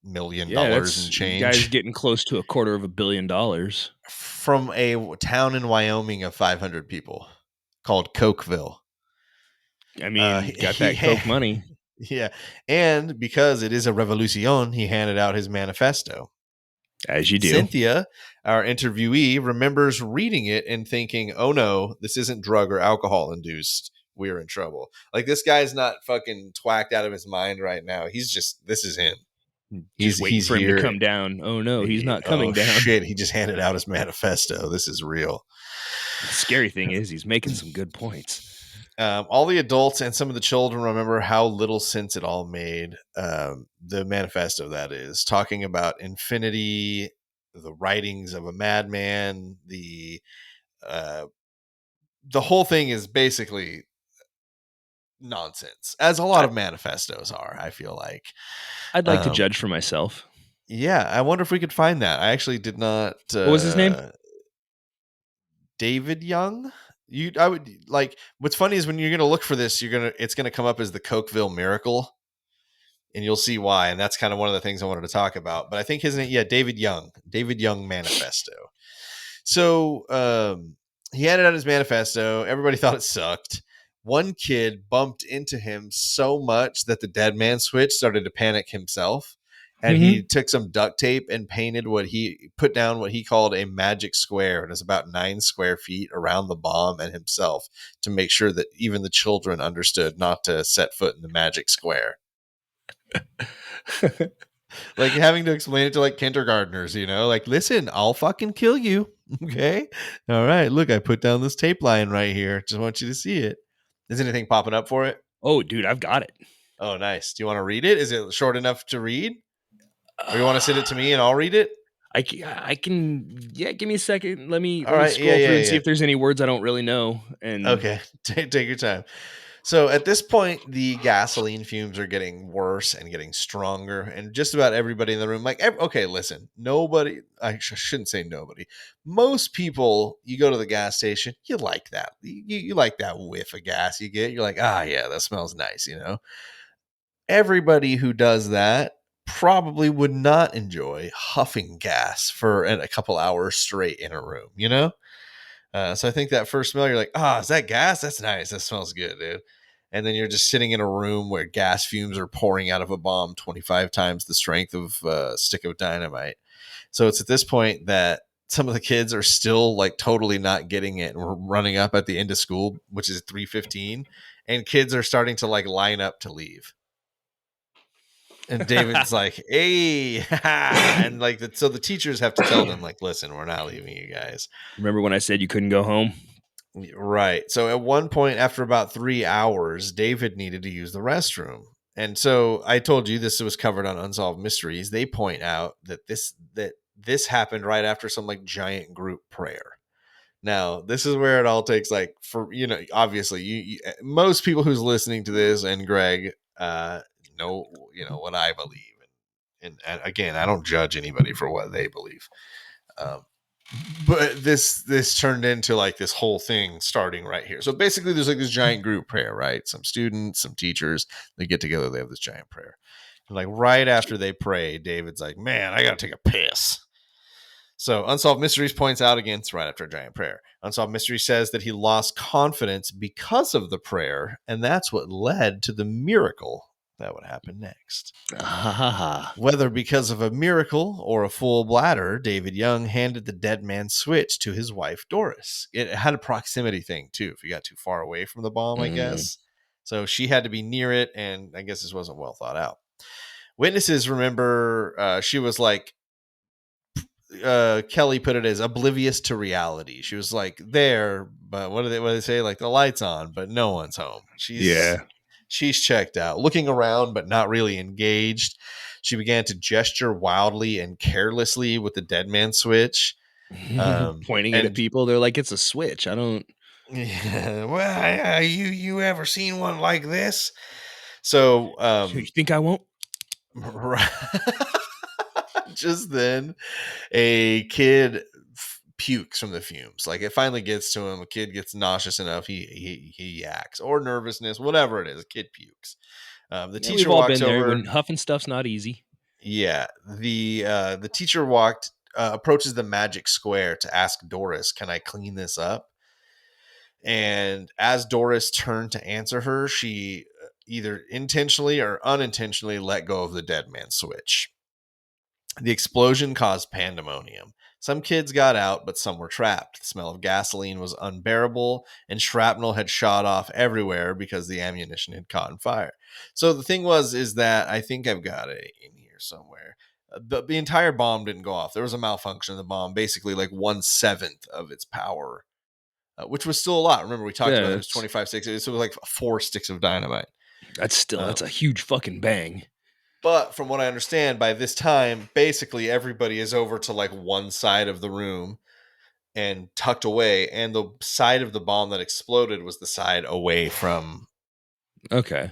million that's and change. Guys getting close to $250 million from a town in Wyoming of 500 people called Cokeville. I mean, got that Coke money. Yeah. And because it is a revolution, he handed out his manifesto. As you do. Cynthia, our interviewee, remembers reading it and thinking, oh no, this isn't drug or alcohol induced. We're in trouble. Like, this guy's not fucking twacked out of his mind right now. This is him. Just waiting for him here. to come down. Oh no, he's not coming down. Shit, he just handed out his manifesto. This is real. The scary thing is he's making some good points. All the adults and some of the children remember how little sense it all made. The manifesto, that is, talking about infinity, the writings of a madman, the whole thing is basically nonsense, as a lot of manifestos are, I feel like. I'd like to judge for myself. Yeah, I wonder if we could find that. I actually did not. What was his name? David Young. I would like. What's funny is when you're going to look for this, it's going to come up as the Cokeville Miracle, and you'll see why. And that's kind of one of the things I wanted to talk about. But I think his name, David Young Manifesto. So he handed out his manifesto. Everybody thought it sucked. One kid bumped into him so much that the dead man switch started to panic himself. And he took some duct tape and put down what he called a magic square. And it was about 9 square feet around the bomb and himself to make sure that even the children understood not to set foot in the magic square. Like having to explain it to like kindergartners, like, listen, I'll fucking kill you. Okay. All right. Look, I put down this tape line right here. Just want you to see it. Is anything popping up for it? Oh, dude, I've got it. Oh, nice. Do you want to read it? Is it short enough to read? Or you want to send it to me and I'll read it? I can. Yeah, give me a second. Let me scroll through and see if there's any words I don't really know. And okay, take your time. So at this point, the gasoline fumes are getting worse and getting stronger, and just about everybody in the room, okay, listen, nobody. I shouldn't say nobody. Most people, you go to the gas station, you like that. You like that whiff of gas you get. You're like, yeah, that smells nice, everybody who does that probably would not enjoy huffing gas for a couple hours straight in a room, you know? So I think that first smell, you're like, is that gas? That's nice. That smells good, dude. And then you're just sitting in a room where gas fumes are pouring out of a bomb 25 times the strength of a stick of dynamite. So it's at this point that some of the kids are still like totally not getting it. And we're running up at the end of school, which is 3:15, and kids are starting to like line up to leave. And David's like, hey, and like, so the teachers have to tell them, like, listen, we're not leaving you guys. Remember when I said you couldn't go home? Right. So at one point, after about 3 hours, David needed to use the restroom. And so I told you this was covered on Unsolved Mysteries. They point out that this happened right after some like giant group prayer. Now, this is where it all takes like for obviously most people who's listening to this and Greg know what I believe, and again, I don't judge anybody for what they believe. But this turned into like this whole thing starting right here. So basically, there's like this giant group prayer, right? Some students, some teachers, they get together, they have this giant prayer. And like right after they pray, David's like, "Man, I gotta take a piss." So Unsolved Mysteries points out again, it's right after a giant prayer. Unsolved Mysteries says that he lost confidence because of the prayer, and that's what led to the miracle that would happen next. Whether because of a miracle or a full bladder, David Young handed the dead man's switch to his wife, Doris. It had a proximity thing, too, if you got too far away from the bomb, I guess. So she had to be near it, and I guess this wasn't well thought out. Witnesses remember she was like, Kelly put it as oblivious to reality. She was like there, but what do they say? Like the lights on, but no one's home. She's checked out, looking around, but not really engaged. She began to gesture wildly and carelessly with the dead man switch. Pointing it at people. They're like, it's a switch. I don't. Yeah, well, you ever seen one like this? So, You think I won't? Just then, a kid pukes from the fumes. Like it finally gets to him. A kid gets nauseous enough. He yaks or nervousness, whatever it is. A kid pukes. The teacher we've all walks been there over. when huffing stuff's not easy. Yeah, the teacher approaches the magic square to ask Doris, "Can I clean this up?" And as Doris turned to answer her, she either intentionally or unintentionally let go of the dead man switch. The explosion caused pandemonium. Some kids got out, but some were trapped. The smell of gasoline was unbearable, and shrapnel had shot off everywhere because the ammunition had caught on fire. So the thing is that I think I've got it in here somewhere. The entire bomb didn't go off. There was a malfunction in the bomb, basically like 1/7 of its power, which was still a lot. Remember, we talked about it was 25 sticks. So it was like 4 sticks of dynamite. That's a huge fucking bang. But from what I understand, by this time, basically everybody is over to like one side of the room and tucked away. And the side of the bomb that exploded was the side away from. Okay.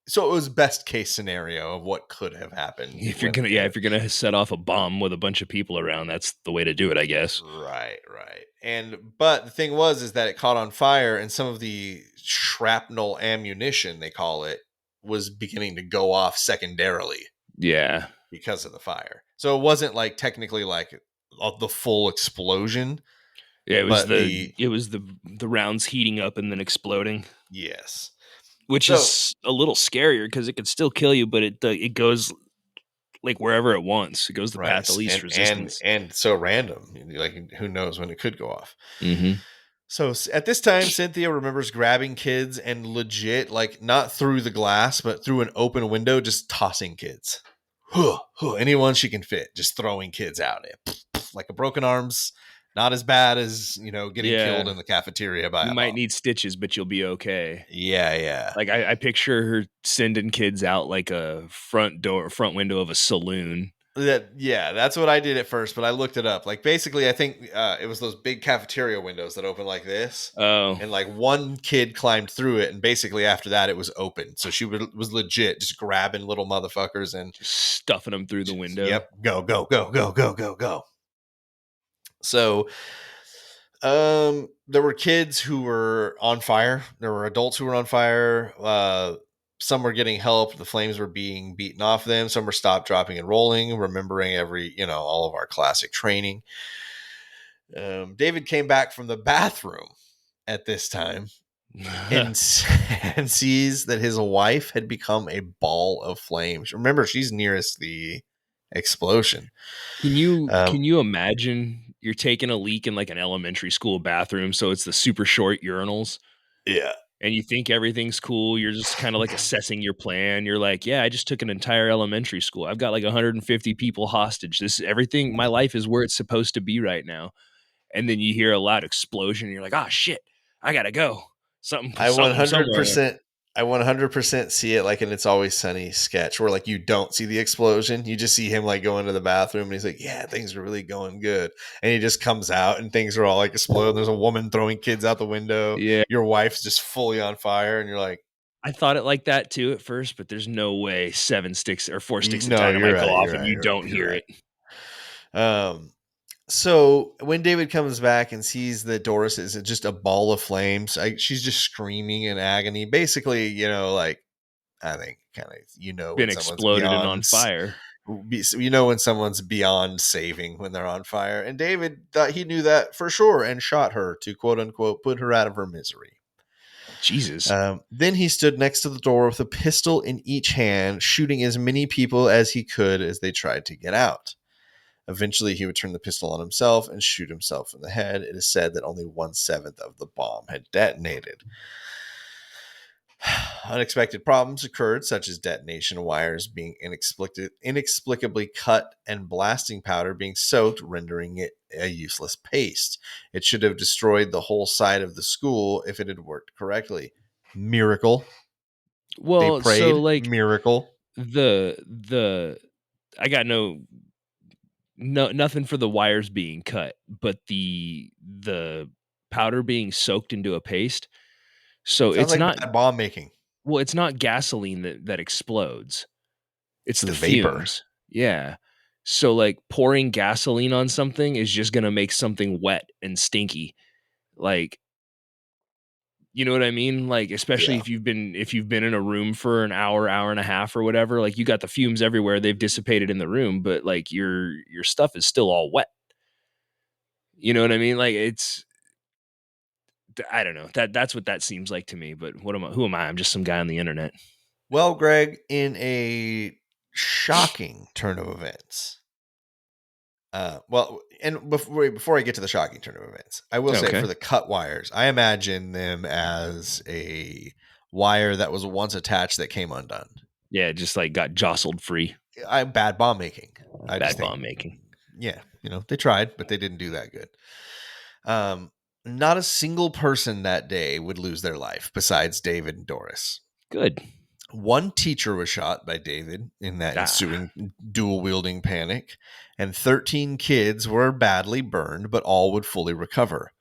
So it was best case scenario of what could have happened. If you're gonna set off a bomb with a bunch of people around, that's the way to do it, I guess. Right. But the thing is that it caught on fire, and some of the shrapnel ammunition, they call it, was beginning to go off secondarily. Yeah. Because of the fire. So it wasn't like technically like the full explosion. Yeah, it was the rounds heating up and then exploding. Yes. Which is a little scarier because it could still kill you, but it goes like wherever it wants. It goes the path of least resistance. And so random. Like who knows when it could go off. Mm-hmm. So at this time, Cynthia remembers grabbing kids and legit, like not through the glass, but through an open window, just tossing kids. Anyone she can fit, just throwing kids out. Like a broken arm's not as bad as, getting killed in the cafeteria by you a might bomb. need stitches, but you'll be okay. Yeah. Like I picture her sending kids out like a front window of a saloon. That's what I did at first, but I looked it up. Like basically, I think it was those big cafeteria windows that open like this. Oh, and like one kid climbed through it, and basically after that, it was open. So she was legit just grabbing little motherfuckers and just stuffing them through the window. Yep, go. So, there were kids who were on fire. There were adults who were on fire. some were getting help. The flames were being beaten off them. Some were stopped, dropping, and rolling, remembering all of our classic training. David came back from the bathroom at this time and, and sees that his wife had become a ball of flames. Remember, she's nearest the explosion. Can you imagine you're taking a leak in like an elementary school bathroom, so it's the super short urinals, Yeah. and you think everything's cool. You're just kind of like assessing your plan. You're like, yeah, I just took an entire elementary school. I've got like 150 people hostage. Everything. My life is where it's supposed to be right now. And then you hear a loud explosion. And you're like, oh shit, I gotta go. I Something somewhere. 100% I 100% see it like in It's Always Sunny sketch where like you don't see the explosion. You just see him like go into the bathroom and he's like, yeah, things are really going good. And he just comes out and things are all like exploding. There's a woman throwing kids out the window. Yeah, Your wife's just fully on fire. And you're like, I thought it like that too at first, but there's no way 4 sticks of no, you're dynamite go right. off You're and right. you don't You're hear right. it. So when David comes back and sees that Doris is just a ball of flames, she's just screaming in agony. Basically, like I think kind of when Been someone's exploded and on fire. when someone's beyond saving when they're on fire. And David thought he knew that for sure and shot her to quote unquote put her out of her misery. Jesus. Then he stood next to the door with a pistol in each hand, shooting as many people as he could as they tried to get out. Eventually, he would turn the pistol on himself and shoot himself in the head. It is said that only 1/7 of the bomb had detonated. Unexpected problems occurred, such as detonation wires being inexplicably cut and blasting powder being soaked, rendering it a useless paste. It should have destroyed the whole side of the school if it had worked correctly. Miracle. They Well, so prayed. like Miracle. the I got nothing for the wires being cut, but the powder being soaked into a paste. So Sounds it's like not bad bomb making. well, it's not gasoline that explodes. It's It's the the vapor. fumes. Yeah. So like pouring gasoline on something is just going to make something wet and stinky. Like, you know what I mean? Like, especially Yeah. if you've been in a room for an hour, hour and a half or whatever, like you got the fumes everywhere. They've dissipated in the room, but like your stuff is still all wet. You know what I mean? Like I don't know. That's what that seems like to me, but who am I? I'm just some guy on the internet. Well, Greg, in a shocking turn of events, and before I get to the shocking turn of events, I will say Okay. for the cut wires, I imagine them as a wire that was once attached that came undone. Yeah, just like got jostled free. Bad bomb making. I Bad just think, bomb making. yeah, they tried, but they didn't do that good. Not a single person that day would lose their life besides David and Doris. Good. One teacher was shot by David in that ensuing dual wielding panic, and 13 kids were badly burned, but all would fully recover.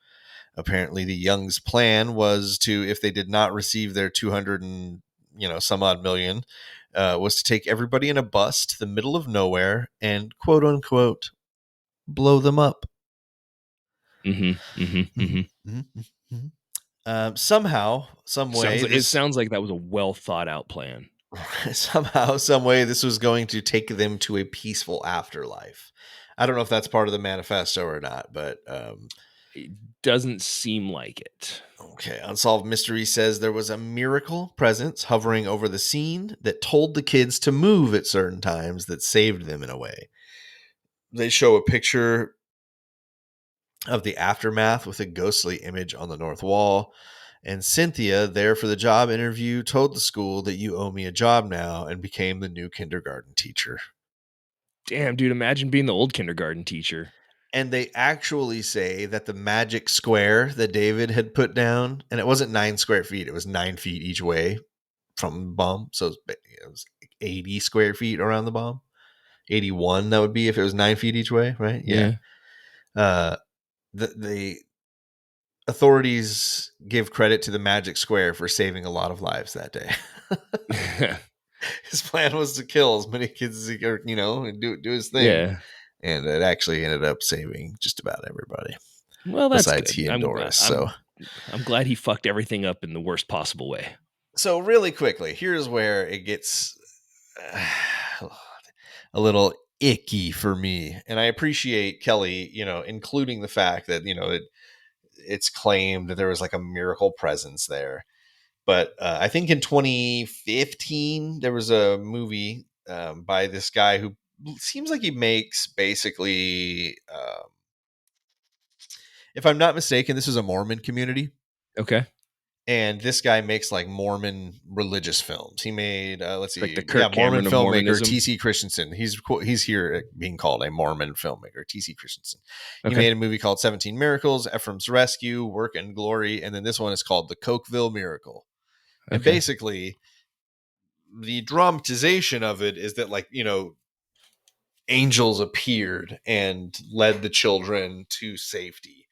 Apparently, the Youngs' plan was to, if they did not receive their 200 and some odd million, was to take everybody in a bus to the middle of nowhere and quote unquote blow them up. Mm-hmm. Mm-hmm. Mm-hmm. Somehow, some way, It sounds like that was a well thought out plan. somehow, some way, this was going to take them to a peaceful afterlife. I don't know if that's part of the manifesto or not, but It doesn't seem like it. okay. Unsolved Mystery says there was a miracle presence hovering over the scene that told the kids to move at certain times that saved them in a way. They show a picture of the aftermath with a ghostly image on the north wall. And Cynthia, there for the job interview, told the school that you owe me a job now and became the new kindergarten teacher. Damn, dude, imagine being the old kindergarten teacher. And they actually say that the magic square that David had put down, and it wasn't 9 square feet, it was 9 feet each way from the bomb. So it was 80 square feet around the bomb. 81, that would be if it was 9 feet each way, right? Yeah. The authorities give credit to the magic square for saving a lot of lives that day. His plan was to kill as many kids as he could, and do his thing. Yeah. And it actually ended up saving just about everybody. Well, that's besides good. he and Doris. I'm glad he fucked everything up in the worst possible way. So really quickly, here's where it gets a little icky for me, and I appreciate Kelly, including the fact that it's claimed that there was like a miracle presence there. But I think in 2015 there was a movie by this guy who seems like he makes basically, if I'm not mistaken, this is a Mormon community. Okay. And this guy makes like Mormon religious films. He made, let's Like the see, Kirk Mormon Cameron of filmmaker Mormonism. T.C. Christensen. He's here being called a Mormon filmmaker, T.C. Christensen. He Okay. made a movie called 17 Miracles, Ephraim's Rescue, Work and Glory, and then this one is called The Cokeville Miracle. And Okay. basically, the dramatization of it is that, like, angels appeared and led the children to safety.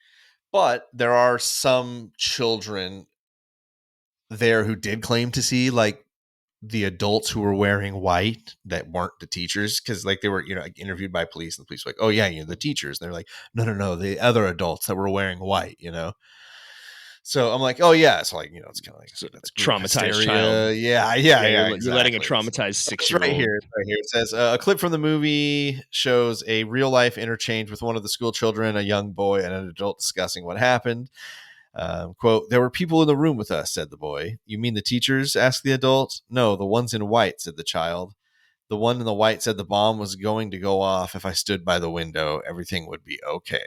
But there are some children there who did claim to see like the adults who were wearing white that weren't the teachers, because like they were like, interviewed by police, and the police were like, oh yeah, the teachers, and they're like, no, the other adults that were wearing white. So I'm like, oh yeah, so like it's kind of like, So that's group traumatized hysteria. child. Yeah, You're letting a exactly. traumatized So it's right 6-year-old. here. It's right here. It says a clip from the movie shows a real life interchange with one of the school children, a young boy, and an adult discussing what happened. Quote, there were people in the room with us, said the boy. You mean the teachers? Asked the adult. No, the ones in white, said the child. The one in the white said the bomb was going to go off if I stood by the window. Everything would be okay.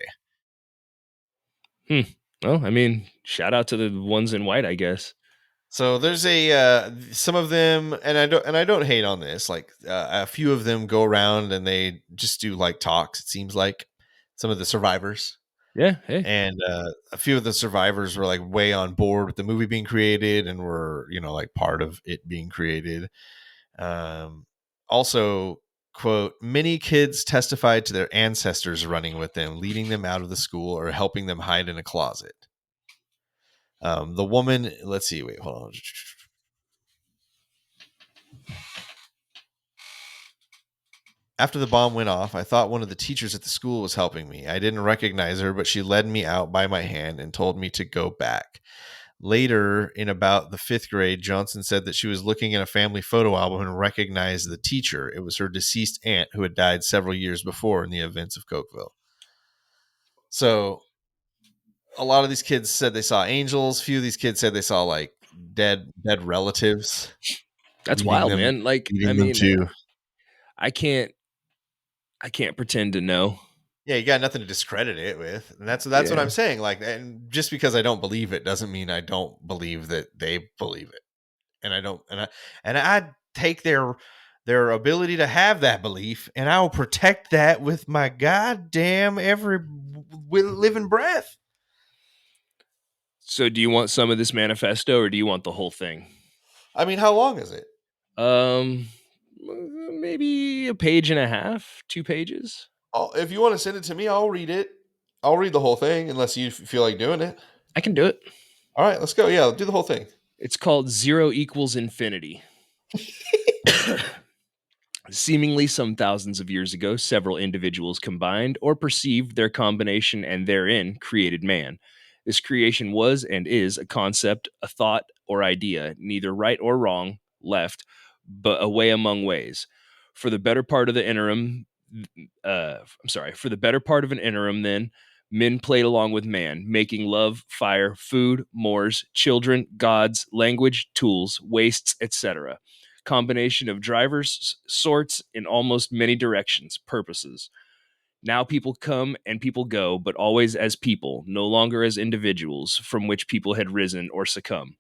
Well, I mean, shout out to the ones in white, I guess. So there's some of them, and I don't hate on this. Like a few of them go around and they just do like talks. It seems like some of the survivors. Yeah. Hey. And a few of the survivors were like way on board with the movie being created and were like part of it being created. Also, quote, many kids testified to their ancestors running with them, leading them out of the school or helping them hide in a closet. The woman, let's see, wait, hold on. After the bomb went off, I thought one of the teachers at the school was helping me. I didn't recognize her, but she led me out by my hand and told me to go back. Later, in about the 5th grade, Johnson said that she was looking in a family photo album and recognized the teacher. It was her deceased aunt who had died several years before in the events of Cokeville. So a lot of these kids said they saw angels. Few of these kids said they saw like dead relatives That's leading wild, them man. Like, I leading them mean, to. I can't pretend to know. Yeah, you got nothing to discredit it with. And that's what Yeah. I'm saying. Like, and just because I don't believe it doesn't mean I don't believe that they believe it. And I don't and I take their ability to have that belief, and I will protect that with my goddamn every living breath. So, do you want some of this manifesto, or do you want the whole thing? I mean, how long is it? Um, maybe a page and a half, 2 pages. If you want to send it to me, I'll read it. I'll read the whole thing unless you feel like doing it. I can do it. All right, let's go. Yeah, do the whole thing. It's called 0 equals infinity. Seemingly some thousands of years ago, several individuals combined or perceived their combination and therein created man. This creation was and is a concept, a thought, or idea, neither right or wrong, left, but a way among ways. For the better part of the interim, for the better part of an interim, then, men played along with man, making love, fire, food, moors, children, gods, language, tools, wastes, etc. Combination of drivers, sorts, in almost many directions, purposes. Now people come and people go, but always as people, no longer as individuals from which people had risen or succumbed.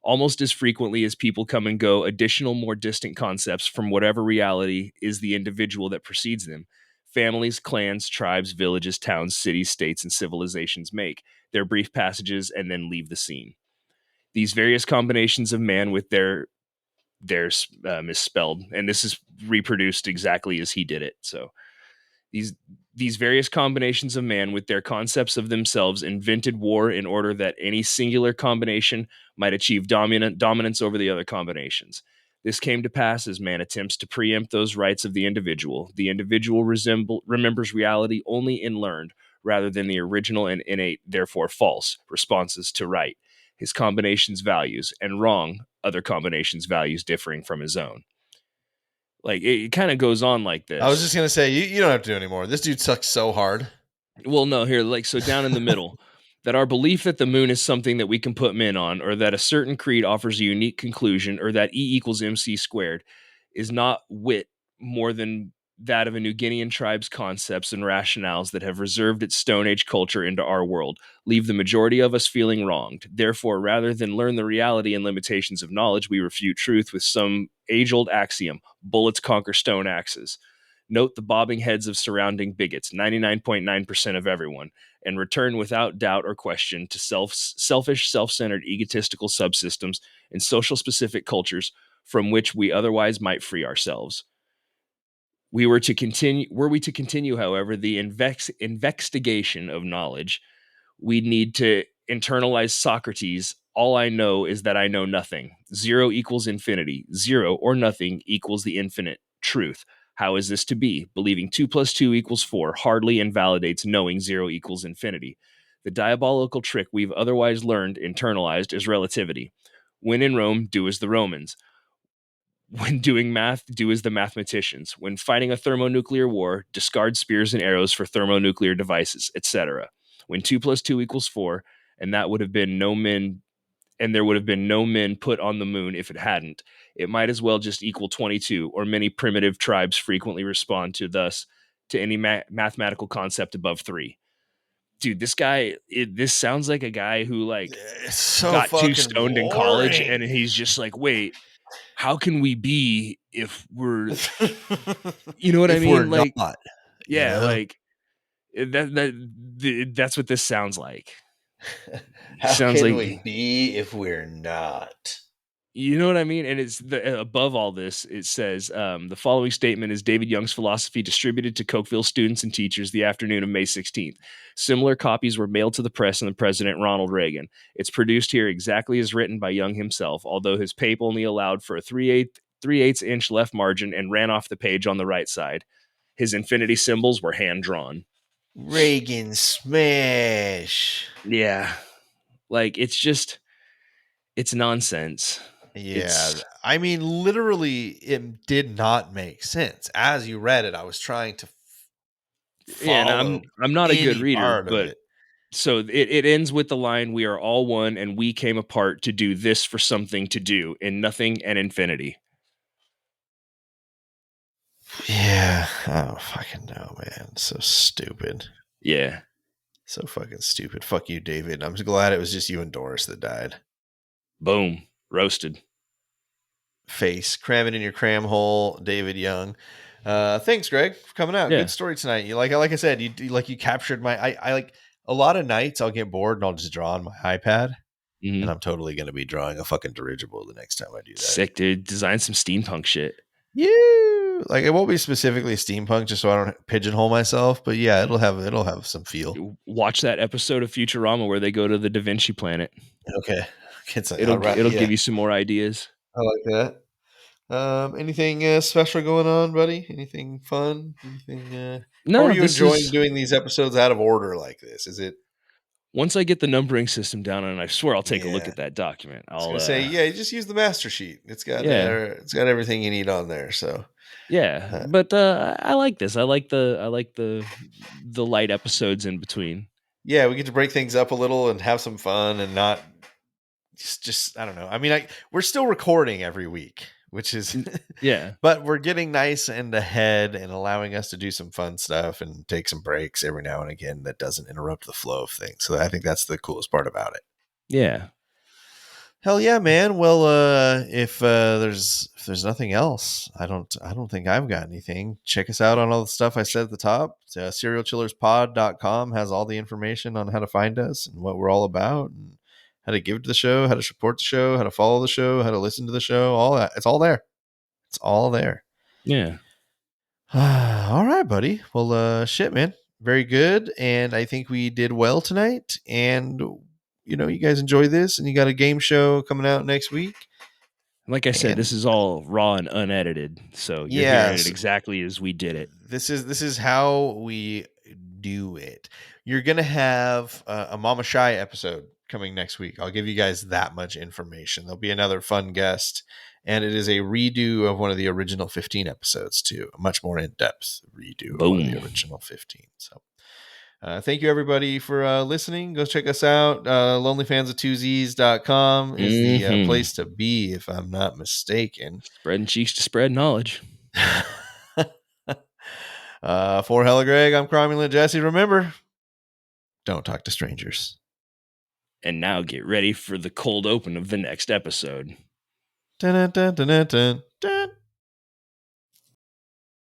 Almost as frequently as people come and go, additional, more distant concepts from whatever reality is the individual that precedes them. Families, clans, tribes, villages, towns, cities, states, and civilizations make their brief passages and then leave the scene. These various combinations of man with their misspelled, and this is reproduced exactly as he did it. So these various combinations of man with their concepts of themselves invented war in order that any singular combination might achieve dominance over the other combinations. This came to pass as man attempts to preempt those rights of the individual. The individual remembers reality only in learned, rather than the original and innate, therefore false, responses to right. His combination's values, and wrong other combinations values differing from his own. Like it kind of goes on like this. I was just gonna say you don't have to do anymore. This dude sucks so hard. Well, no, here, like, so down in the middle, that our belief that the moon is something that we can put men on, or that a certain creed offers a unique conclusion, or that E equals MC squared is not wit more than that of a New Guinean tribe's concepts and rationales that have reserved its Stone Age culture into our world, leave the majority of us feeling wronged. Therefore, rather than learn the reality and limitations of knowledge, we refute truth with some age old axiom: bullets conquer stone axes. Note the bobbing heads of surrounding bigots, 99.9% of everyone, and return without doubt or question to selfish, self-centered, egotistical subsystems and social specific cultures from which we otherwise might free ourselves. Were we to continue, however, the investigation of knowledge, we need to internalize Socrates. All I know is that I know nothing. 0 equals infinity. 0 or nothing equals the infinite truth. How is this to be? Believing 2 plus 2 equals 4 hardly invalidates knowing 0 equals infinity. The diabolical trick we've otherwise learned, internalized, is relativity. When in Rome, do as the Romans. When doing math, do as the mathematicians. When fighting a thermonuclear war, discard spears and arrows for thermonuclear devices, etc. When 2 plus 2 equals 4, and that would have been no men, and there would have been no men put on the moon if it hadn't, it might as well just equal 22, or many primitive tribes frequently respond to thus to any mathematical concept above 3. Dude, this sounds like a guy who like It's so got too fucking stoned in college, boring. and he's just like, wait, how can we be if we're, you know what I If we're mean? Like, not, you yeah, know, like that's what this sounds like. how Sounds can like, we be if we're not? you know what I mean? And it's above all this, it says the following statement is David Young's philosophy distributed to Cokeville students and teachers the afternoon of May 16th. Similar copies were mailed to the press and the President Ronald Reagan. It's produced here exactly as written by Young himself, although his pape only allowed for a 3/8 inch left margin and ran off the page on the right side. His infinity symbols were hand drawn. Reagan smash. Yeah. Like it's nonsense. Yeah, It's I mean, literally, it did not make sense. As you read it, I was trying to yeah, and follow I'm not a good any reader, part of but it. so it ends with the line, we are all one and we came apart to do this for something to do in nothing and infinity. Yeah, I don't fucking know, man. So stupid. Yeah. So fucking stupid. Fuck you, David. I'm glad it was just you and Doris that died. Boom. Roasted. Face. Cram it in your cram hole, David Young. Thanks, Greg, for coming out. Yeah. Good story tonight. You like I said, you captured my I like a lot of nights I'll get bored and I'll just draw on my iPad. Mm-hmm. And I'm totally gonna be drawing a fucking dirigible the next time I do that. Sick, dude. Design some steampunk shit. Yeah, like it won't be specifically steampunk, just so I don't pigeonhole myself. But yeah, it'll have some feel. Watch that episode of Futurama where they go to the Da Vinci planet. Okay, all It'll right, it'll yeah, give you some more ideas. I like that. Anything special going on, buddy? Anything fun? Anything? How are No, you this enjoying is doing these episodes out of order like this? Is it? once I get the numbering system down, and I swear I'll take a look Yeah, at that document. I was gonna say, yeah, you just use the master sheet. Yeah. It's got everything you need on there. So Yeah, uh, but I like this. I like the light episodes in between. yeah, we get to break things up a little and have some fun and not just I don't know. I mean, we're still recording every week, which is Yeah, but we're getting nice and ahead and allowing us to do some fun stuff and take some breaks every now and again that doesn't interrupt the flow of things. So I think that's the coolest part about it. yeah. Hell yeah, man. Well, if there's nothing else, I don't think I've got anything. Check us out on all the stuff I said at the top. Serialchillerspod.com has all the information on how to find us and what we're all about and how to give to the show, how to support the show, how to follow the show, how to listen to the show, all that. It's all there. It's all there. Yeah. All right, buddy. Well, shit, man. Very good. And I think we did well tonight. And, you guys enjoy this. And you got a game show coming out next week. Like I said, this And is all raw and unedited, so you're hearing it yes, exactly as we did it. this is how we do it. You're gonna have a Mama Shy episode coming next week. I'll give you guys that much information. There'll be another fun guest, and it is a redo of one of the original 15 episodes too. A much more in-depth redo of one of the Boom. original 15. So thank you everybody for listening. Go check us out. lonelyfansoftz's.com is the place to be, if I'm not mistaken. Spreading cheeks to spread knowledge. For Hella Greg, I'm Cromulent Jesse. Remember, don't talk to strangers. And now get ready for the cold open of the next episode. Dun, dun, dun, dun, dun, dun.